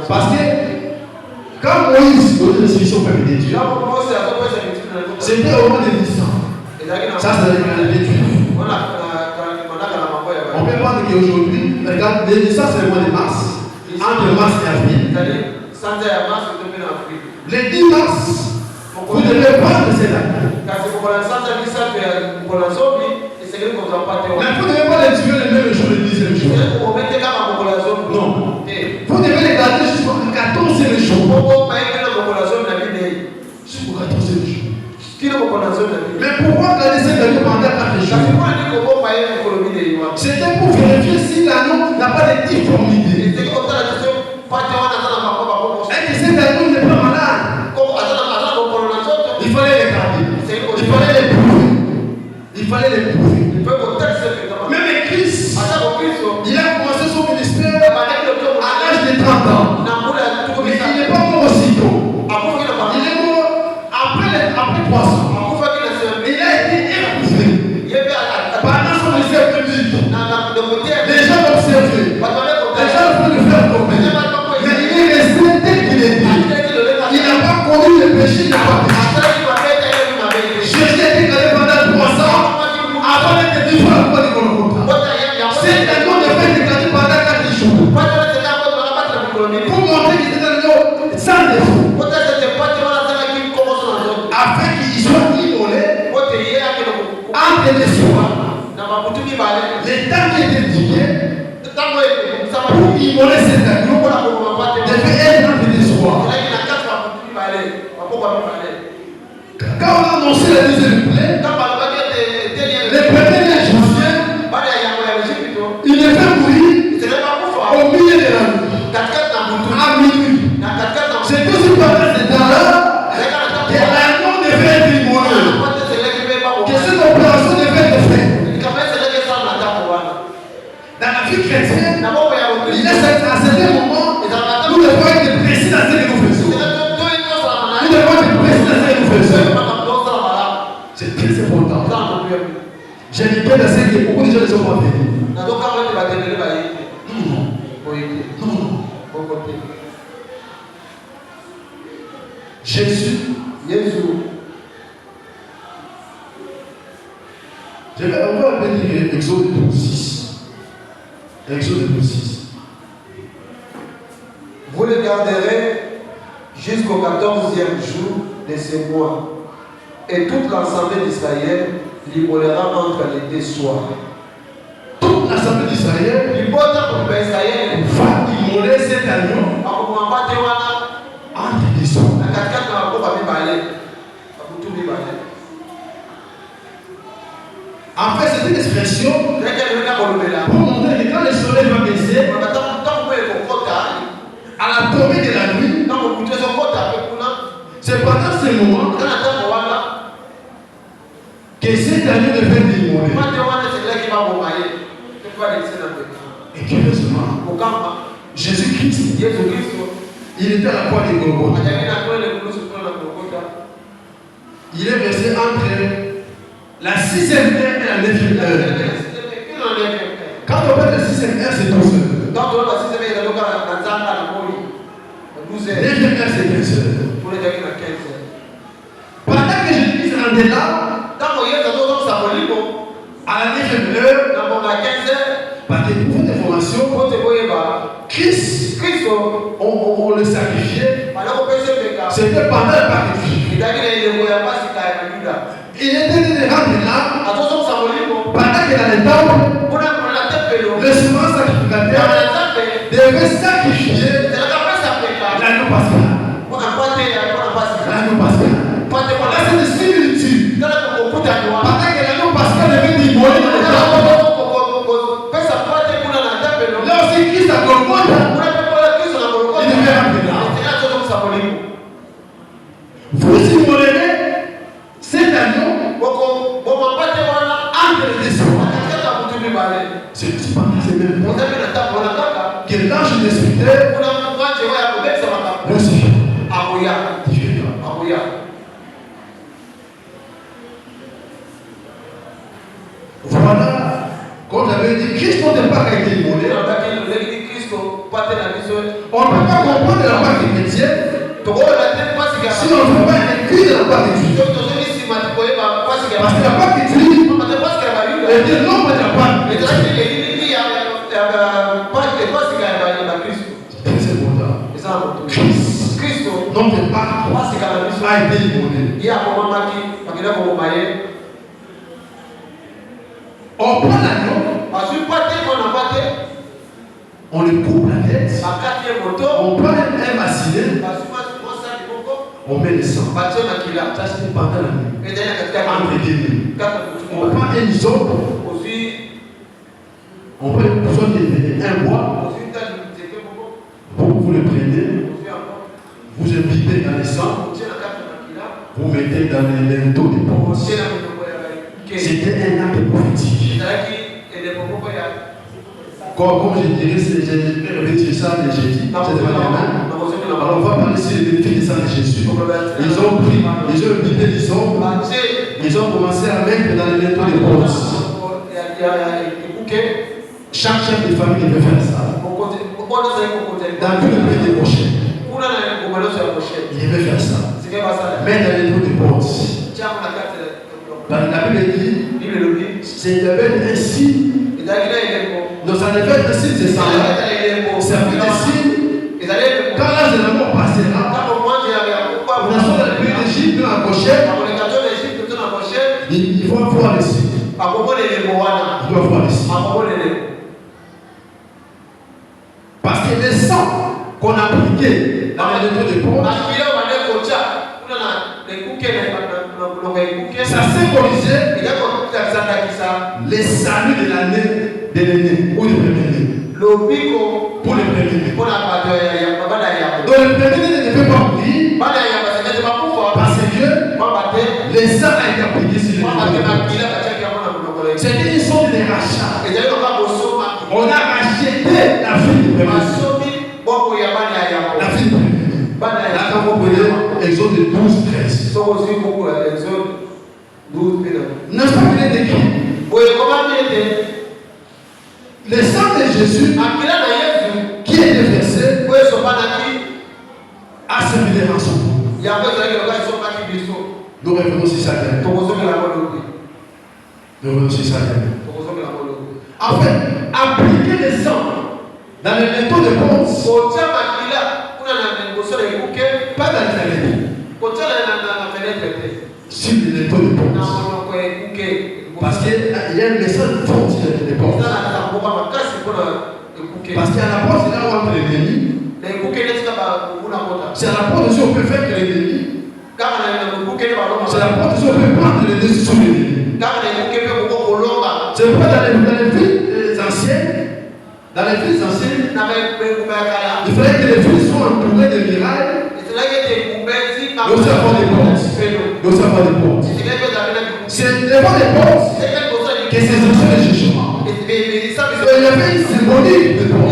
A: Parce que quand Moïse donnait l'instruction au peuple de Dieu, c'était au mois de décembre. Ça, c'est le 28. On peut prendre qu'aujourd'hui, regarde, ça c'est le mois de mars. Entre mars et avril. Le 10 mars, vous devez prendre cette année. Mais vous ne devez pas les tuer le même jour, le 10e jour. Non. Vous devez les garder jusqu'au 14e jour. Jusqu'au 14e jour. Mais pourquoi garder cette année pendant 4 jours? C'était pour vérifier si l'anneau n'a pas de difformité. Et que cet anneau n'est pas malade. Il fallait les garder. Il fallait les prouver. Il fallait les prouver. Même Christ, il a commencé son ministère à l'âge de 30 ans. Mais il n'est pas mort aussitôt. Il est mort après 3 ans. Il a été éprouvé pendant son ministère public. Les gens l'observaient. Les gens voulaient le faire tomber. Mais il est resté tel qu'il est dit. Il n'a pas connu le péché, il n'a pas péché. Jésus a été gardé pendant 3 ans avant d'être livré à la croix de Golgotha. Cet agneau devait être gardé pendant 4 jours. Pour montrer qu'il était un agneau sans défaut. Afin qu'il soit immolé entre les soirs. Les temps qui étaient indiqués pour immoler cet agneau devait être entre les soirs. Quand on a annoncé la deuxième plaie, les premiers Égyptiens, il les fait mourir au milieu de la nuit, à minuit. C'est tout ce pendant ce temps-là que l'agneau devait être immolé, que cette opération devait être faite. Dans la vie chrétienne, il est à certains moments, nous devons être précis dans ce que nous faisons. Nous devons être précis dans ce que nous faisons. C'est très important. J'ai dit que dans ce que beaucoup de gens ne sont pas venus. Jésus. On va appeler Exode 6. Exode 6.
B: Vous le garderez jusqu'au 14e jour de ce mois. Et toute l'assemblée d'Israël l'immolera entre les 2 soirs.
A: Toute l'assemblée d'Israël va immoler cet agneau entre les soirs. En fait, c'est une expression pour montrer que quand le soleil va baisser, à la tombée de la nuit, c'est pendant ce moment que cet agneau devait immoler. Et curieusement, Jésus-Christ, il était à la croix de Golgotha. Il est resté entre la 6e heure et la 9e heure. Quand on parle de 6e heure, c'est 12 heures. 9e heure, c'est 15 heures. Pendant que Jésus rendait là, à la 9e heure, parce que pour votre information, Christ, on le sacrifiait. C'était pendant le sacrifice. Il était de rendre là, pendant que dans le temple, le souverain sacrificateur devait sacrifier l'agneau pascal. L'agneau pascal. Là, c'est une similitude. Pendant que l'agneau pascal devait immoler dans le temple, là aussi Christ a Golgotha. Il devait rentrer là. Vous immolerez cet agneau entre les deux. C'est pas c'est même que l'ange destructeur Lucifer. Voilà, comme j'avais dit, Christ n'a pas été immolé. On ne peut pas comprendre la part chrétienne si on ne peut pas inclure la part de Dieu. Parce que la part de Dieu est le nombre de la part de Dieu. C'est important. Christ, notre part, a été immolé. On prend l'agneau, on le coupe la tête, on prend un bassinet, on met le sang. Ça c'est pendant la nuit. Entre deux nuits. On prend un isope, on prend besoin de un bois, vous le prenez, vous imbibez dans le sang, vous mettez dans les linteaux de porc. C'était un acte prophétique. Comme je dirais, j'ai revêtu ça de Jésus. Alors on va parler sur les bénéfices du sang de Jésus. Ils ont pris, ils ont imbibé les hommes, ils ont commencé à mettre dans les linteaux de porc. Chaque chef de famille devait faire ça. Dans tout le pays des rochers. Il devait faire ça. Mettre dans les linteaux de porc. La Bible dit, c'est devait un signe. Donc ça devait être un signe, c'est ça. C'est un signe. Quand l'âge de la mort passera, on a sorti dans le pays d'Égypte, dans la pochette, il faut voir le signe. Il doit voir le signe. Parce que le sang qu'on a appliqué dans les linteaux de porc, ça symbolisait les saluts de l'année de l'aîné ou du premier-né. Pour le premier-né. Donc le premier-né ne peut pas mourir parce que le sang a été appliqué sur le c'était une sorte de rachat. On a racheté la fille du premier-né. La fille du premier-né. Là, quand vous prenez Exode 12, 13. N'est-ce pas qu'il est écrit? Le sang de Jésus qui est déversé a servi de rançon. Nous revenons sur ça. Nous revenons sur ça. En fait, appliquer le sang dans les linteaux de bronze, pas dans les fenêtres, sur les linteaux de bronze. Parce qu'il y a un message fort sur les portes. Parce qu'à la porte, c'est là où entre l'ennemi. C'est à la porte aussi on peut faire que l'ennemi. C'est à la porte aussi on peut prendre les dessus sur l'ennemi. C'est pourquoi dans les villes anciennes, il fallait que les villes soient entourées de murailles. Et aussi avoir des portes. C'est devant les portes que ces options de jugement. Il y avait une symbolique de porte.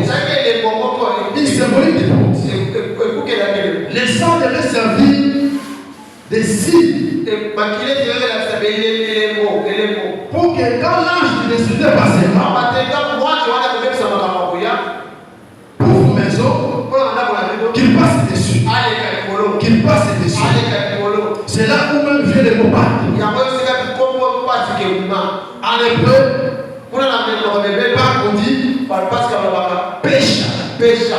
A: Une symbolique de porte. Les sangs devaient servir des signes. Pour que quand l'ange de destructeur passera, pour vos maisons, qu'il passe dessus. Qu'il passe dessus. C'est là où même vient le mot Pâques. En hébreu, Pâques on dit pécha.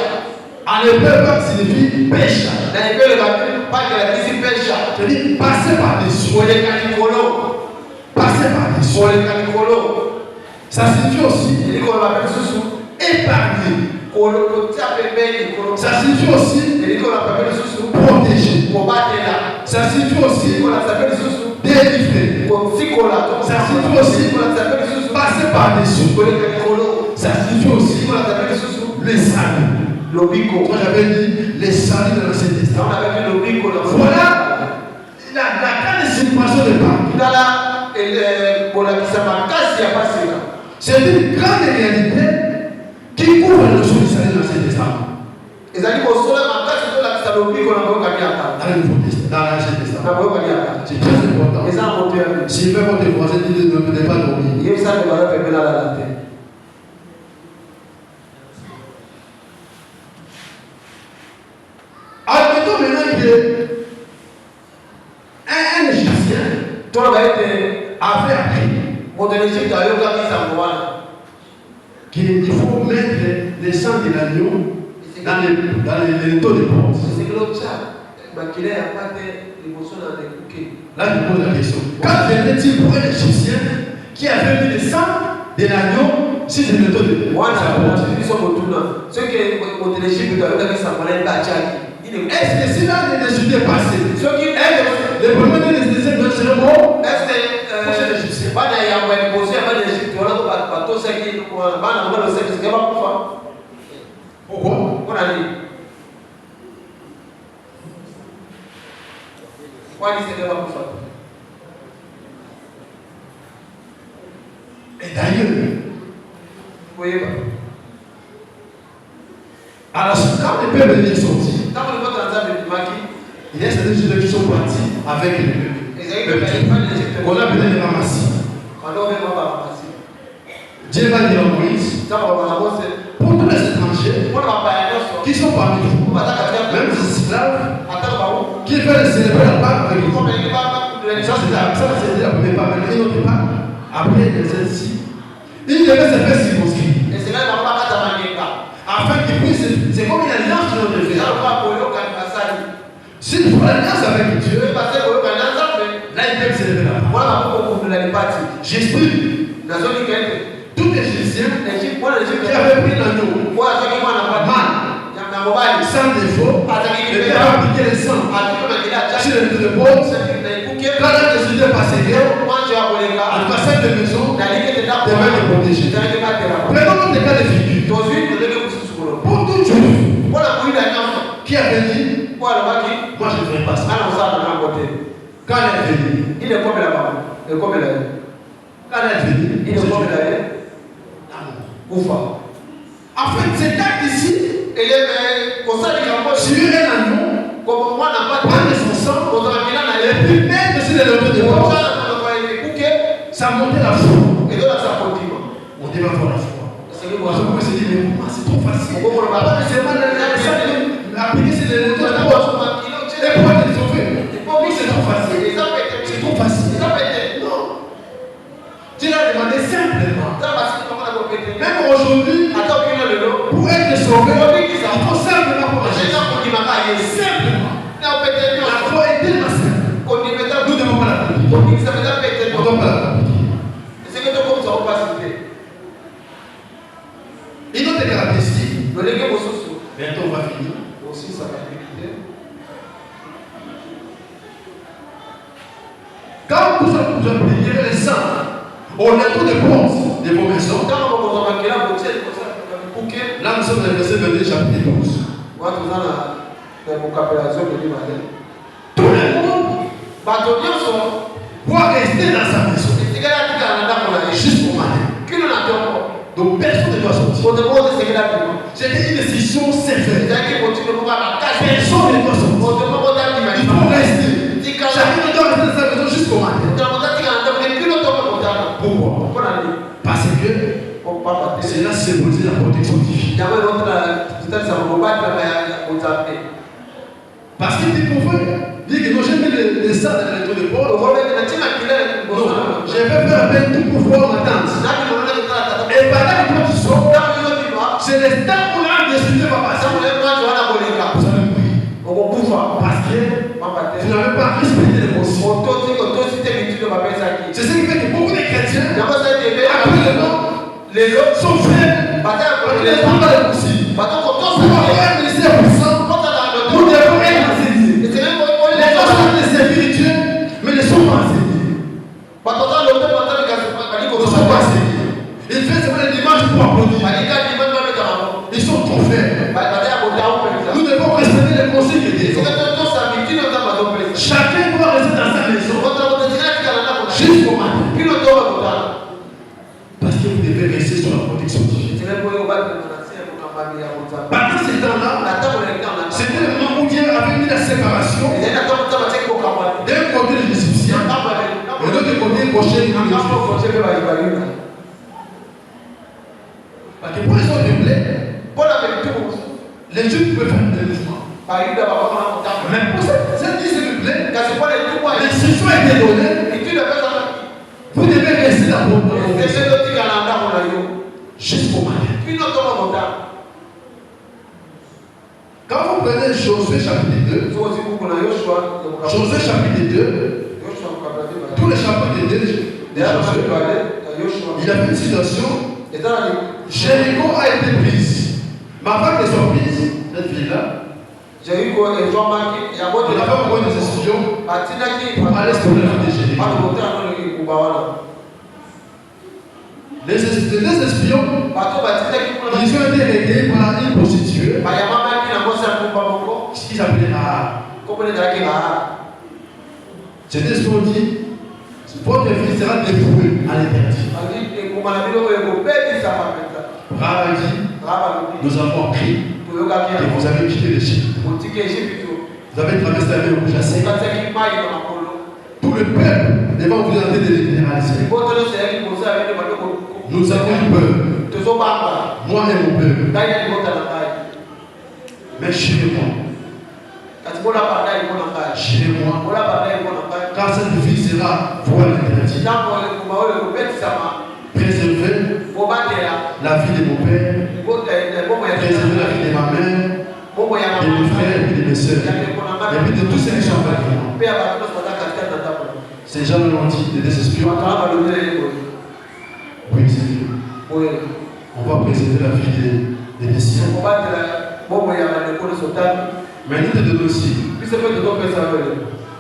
A: En hébreu, Pâques signifie pécha. C'est-à-dire passer par-dessus. Passer par-dessus. Ça signifie aussi épargner. Ça signifie aussi protéger. Ça signifie aussi délivrer. Ça signifie aussi passer par-dessus. Ça signifie aussi le salut. Moi j'avais dit les saluts de l'Ancien Testament. Voilà la grande situation de Pâques. C'est une grande réalité qui couvre le jour du salut de l'Ancien Testament. Dans le Nouveau Testament, dans l'Ancien Testament. C'est très important. Si vous faites votre voisin, dites ne pouvez pas dormir. Admettons maintenant qu'un Égyptien avait appris qu'il faut mettre les sangs de l'agneau dans les taux de porte. Là, je pose la question. Quand venait-il pour un Égyptien qui avait mis le sang de l'agneau si c'est le taux de porte? Est-ce que si l'un des décidés est passé, le premier des décidés serait bon? Est-ce que pourquoi? Et d'ailleurs, alors quand le peuple est sorti, il y a certains Juifs qui sont partis avec le peuple. On a peut-être ramassé. Dieu va dire à Moïse, pour tous les étrangers qui sont parmi vous, même les esclaves, qui veulent célébrer la Pâque avec vous. Ça, c'était la première Pâque. Mais une autre Pâque, après les ici, il devait se faire circonscrire. Afin qu'il puisse, c'est comme une alliance que nous devons faire. S'il faut l'alliance avec Dieu, là il peut célébrer la Pâque. J'explique. Tout Égyptien qui avait pris l'agneau, sans défaut, devait appliquer le sang sur le porte. Quand la décision passait bien, en tout cas cette maison devait être protégée. Prenons notre cas de figure. Pour tout juif qui avait dit, moi je ne ferai pas ça. Quand elle est venue, quand elle est venue, en fait, cet acte ici, tuer un agneau, prendre son sang, et puis mettre sur les lobes de porte, ça montait la foi. On devait avoir la foi. Je me suis dit, mais pourquoi c'est trop facile? Appliquer sur les lobes de porte. Et pourquoi ils ont fait? C'est trop facile. C'est trop facile. Non. Tu l'as demandé simplement. Même aujourd'hui, pour être sauvé, il faut simplement pour simplement. La foi est tellement simple. Nous ne devons pas la compliquer. On ne doit pas la compliquer. Une autre caractéristique. Bientôt on va finir. Aussi, ça va finir. Quand vous priez le sang Au lettre de porte de vos maisons. Là, nous sommes dans le verset 22, chapitre 12. Tout le monde doit rester dans sa maison jusqu'au matin. Donc personne ne doit sortir. C'était une décision sévère. Personne ne doit sortir. Il faut rester. Chacun doit rester dans sa maison jusqu'au matin. Pourquoi? Parce que cela symbolise la protection divine. Parce qu'il pouvait dire que non, j'ai mis les salles dans les tours de porte. Non, je vais faire appel tout pour voir ma tante. Et pendant que tu sors, c'est le temps où l'âme de Jésus va passer. Vous avez pris. Parce que tu n'avais pas respecté les consignes. C'est ce qui fait que beaucoup de chrétiens, actuellement, les autres sont frères. Ils ne prennent pas les consignes. Pour avoir un ministère puissant, nous devons être enseignés. Les gens sont des spirituels, mais ne sont pas enseignés. Ils ne sont pas enseignés. Ils font seulement les dimanches pour applaudir. Ils sont trop faibles. Nous devons respecter les consignes de Dieu. Chacun doit rester dans sa maison jusqu'au matin. Parce que vous devez rester sur la protection divine. Pendant ces temps-là, c'était le moment où Dieu avait mis la séparation d'un côté les Égyptiens et de l'autre côté les Gauchers. Parce que pour les autres peuples, les Juifs pouvaient faire des mouvements. Mais pour cette liste de peuple, l'instruction a été donnée. Vous devez rester dans votre maison jusqu'au matin. Quand vous prenez Josué chapitre 2, Josué chapitre 2, tous les chapitres de Josué, il y avait une situation, Jéricho a été prise. Mais avant qu'elle soit prise, cette ville-là, on n'a pas envoyé des espions pour aller se donner la vie de Jéricho. Les espions, ils ont été réglés par une prostituée, ce qu'ils appelaient Rahab. Ces espions ont dit, votre fils sera dévoué à l'éternité. Rahab a dit, nous avons appris que vous avez quitté l'Égypte. Vous avez traversé la mer Rouge à sec. Tout le peuple devant vous demander de l'éternité. Nous avons eu peur. Moi et mon peuple. Mais chez moi. Car cette vie sera pour l'éternité. Préserver la vie de mon père. Préserver la vie de ma mère. De mes frères et de mes soeurs. Et puis de tous ceux qui sont avec moi. Ces gens l'ont dit, des espions. Oui, c'est Dieu. On va préserver la vie des siens. Mais nous te donnons aussi.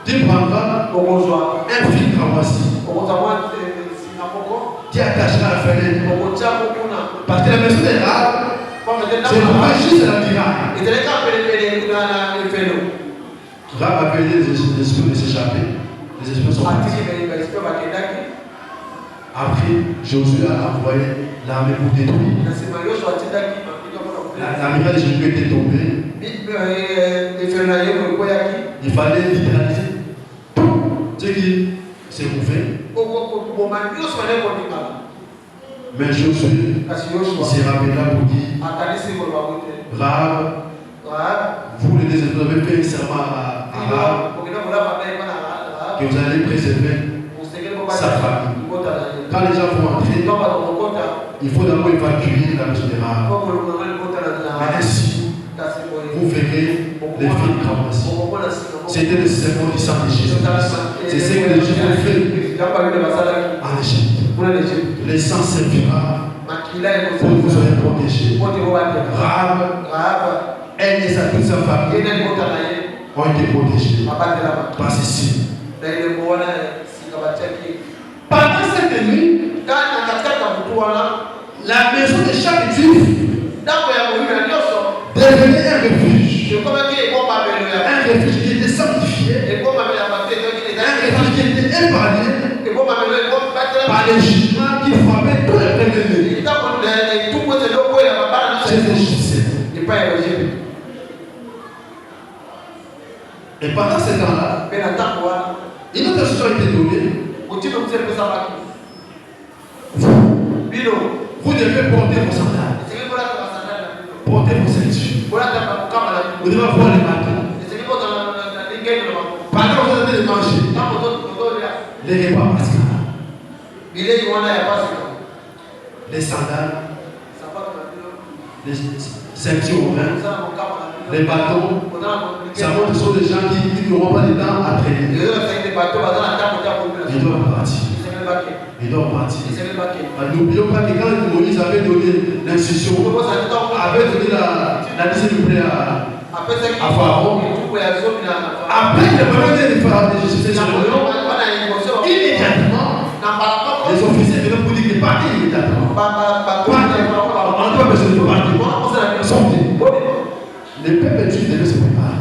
A: Tu prendras un fil ramassé. Tu attacheras à la fenêtre. Parce que la maison est rare. C'est pas juste la miracle. Rahab a appelé les espions de s'échapper. Les espions sont partis. Après, Josué a envoyé l'armée pour détruire. La miracle de Jéricho était tombée. Il fallait libéraliser tout ce qui s'est ouvert. Mais Josué s'est rappelé pour dire Rahab, vous les deux, vous avez fait un serment à Rahab que vous allez préserver sa famille. Quand les gens vont entrer, il faut d'abord évacuer la maison de Rahab. Mais ainsi, vous verrez les filles ramassées. C'était le serment du sang de Jésus. C'est ce que les Juifs ont fait en Égypte. Le sang servira pour que vous soyez protégés. Rahab, elle et toute sa famille ont été protégés par ceci. Pendant cette de nuit, la maison de chaque juif devenait un refuge. Un refuge qui était sanctifié. Un refuge qui était épargné par les jugements qui frappaient tous les prévenus. C'est l'Égyptien. Et pendant ce temps-là, une autre chose a été donnée. Vous devez porter vos sandales. Portez vos ceintures. Vous devez avoir les bateaux. Pendant que vous allez manger, les repas pascal, les sandales, les ceintures au vin, les bateaux, ça montre que ce sont des gens qui n'auront pas de temps à traîner. Ils doivent partir. Ils doivent partir. N'oublions pas que quand Moïse avait donné l'instruction, avait donné la discipline à Pharaon, après le moment de Pharaon, immédiatement, les officiers venaient pour dire que partez immédiatement. On doit besoin de partir. Sortez. Les peuples juifs devaient se préparer.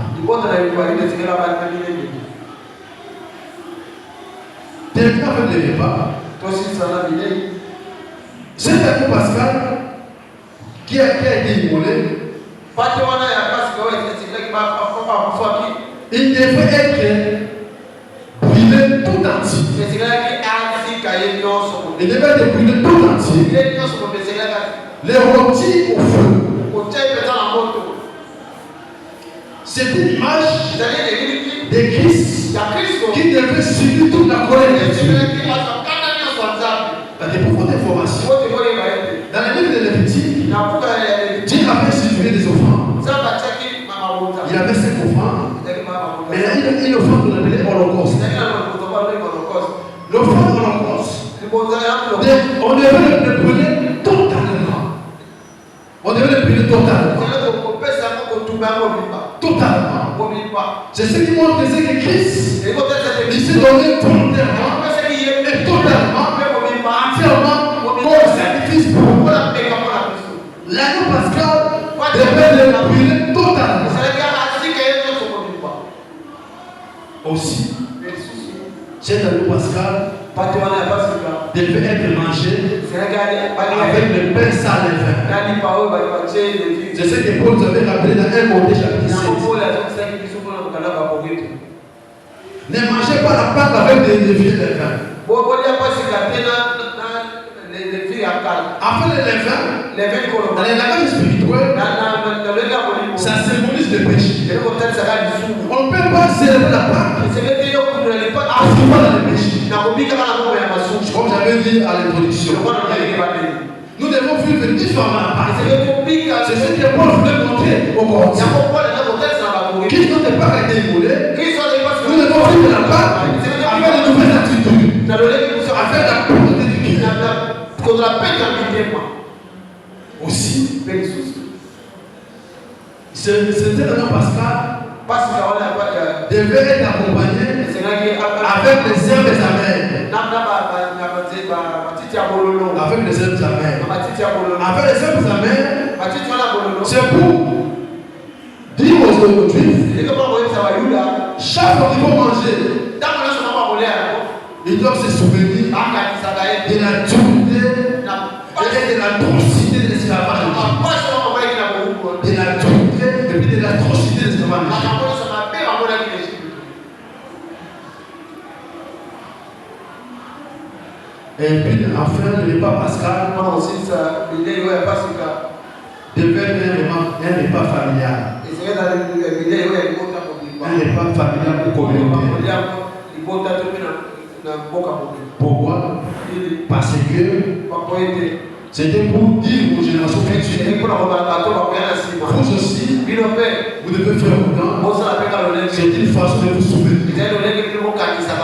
A: Terminant avec les repas, cet ami Pascal qui a été immolé, il devait être brûlé tout entier. Il devait être brûlé tout entier. Les rôtis au feu. C'est une image de Christ qui devait subir toute la colère de Dieu. Dans des profondes informations, dans le livre de Lévitique, Dieu avait institué des offrandes. Il y avait 5 offrandes. Mais il y a une offrande qu'on appelait Holocauste. L'offrande Holocauste, on devait le brûler totalement. On devait le brûler totalement. Totalement. C'est ce qui montre que Christ, il s'est donné volontairement et totalement, entièrement, comme sacrifice pour nous. L'agneau pascal devait le brûler totalement. Aussi, cet agneau pascal devait être mangé avec le pain sale et vin. C'est ce que Paul nous avait rappelé dans 1 Corinthiens chapitre 7. Ne mangez pas la pâte avec des vieux levains. Après le levain, dans les lavages spirituels, ça symbolise le péché. On ne peut pas célébrer la Pâque en vivant dans le péché. Comme j'avais dit à l'introduction, nous devons vivre différemment la Pâque. C'est ce que Paul voulait montrer au Corinthiens. Christ n'est pas été immolé. Nous devons vivre la Pâque avec de nouvelles attitudes, avec la pureté du cœur. Aussi, c'était un Pascal devait être accompagné avec les herbes amères. Avec les herbes amères. Avec les herbes amères, c'est pour dire aux Juifs, chaque fois qu'ils vont manger, ils doivent se souvenir de la dureté et de l'atrocité de l'esclavage. De la dureté et puis de l'atrocité de l'esclavage. Et puis enfin, le repas pascal devait être un repas familial. Un repas familial pour communauté. Pourquoi? Parce que c'était pour dire aux générations futures, vous aussi, vous devez faire autant. C'est une façon de vous souvenir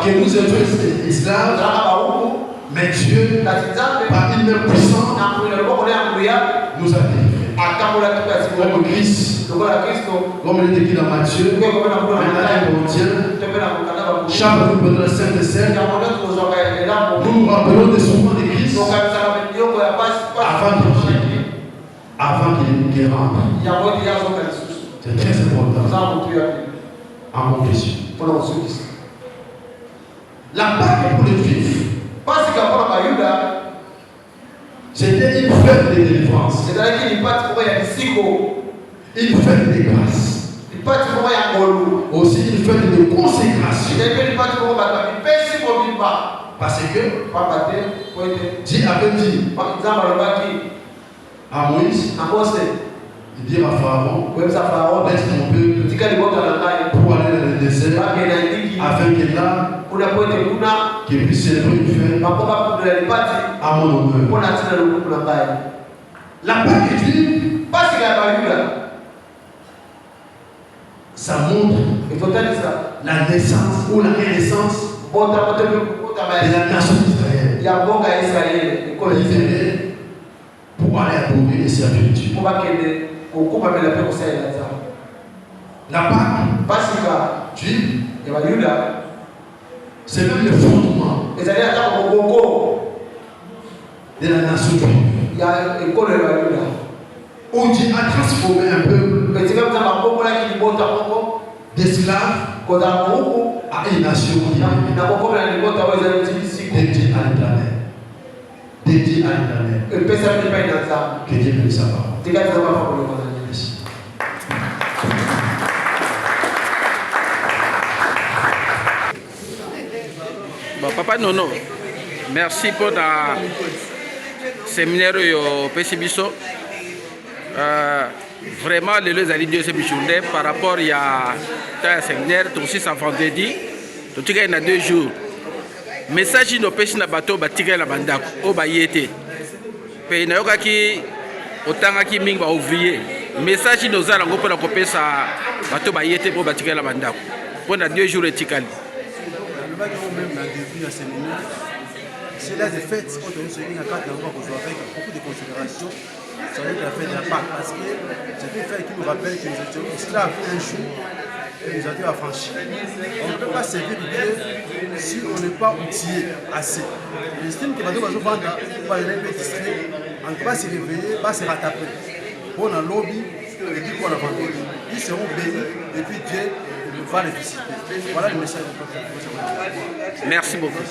A: que nous étions esclaves, mais Dieu, par une main puissante, nous a délivrés. Comme Christ, comme il est écrit dans Matthieu, maintenant les Corinthiens, chaque jour pendant la Sainte Seine, nous nous rappelons de souvent rendre. C'est très important. À mon question. La Pâque pour les Juifs, c'était une fête de délivrance. Une fête de grâce. Aussi une fête de consécration. Parce que Dieu avait dit à Moïse, il dit à Pharaon, laisse ton peuple pour aller dans le désert afin que là, qu'il puisse célébrer une fête à mon honneur. La Pâque juive, ça montre la naissance ou la renaissance de la nation d'Israël. Il venait pour aller adorer et servir Dieu. La Pâque juive, c'est même le fondement de la nation juive. Où Dieu a transformé un peuple d'esclaves à une nation dédiée à l'Éternel. Dédiée à l'Éternel. Que Dieu bénisse sa parole. Merci.
C: Bon, Papa Nono, merci pour la séminaire au PCBISO. Vraiment, les alliés de ce journée par rapport à un séminaire, aussi ça vendredi, il y a 2 jours. Message no pesi na bato batika la bandako o bayete. Pe na yoka ki otanga ki mingi ba ouvrier. Message no zala ngo pona kopesa bato bayete po batika la bandako. Pona 2 jours etikali.
D: C'est là des fêtes quand on se dit avec beaucoup de considération sur la fête de la Pâque parce que c'est une fête qui nous rappelle que nous étions esclaves un jour et nous avons affranchis. On ne peut pas servir de Dieu si on n'est pas outillé assez. J'estime que les gens vont être distraits, on ne peut pas se réveiller, pas se rattraper. On a lobby et puis on a vendu. Ils seront bénis et puis Dieu va les visiter. Voilà le message.
C: Merci beaucoup.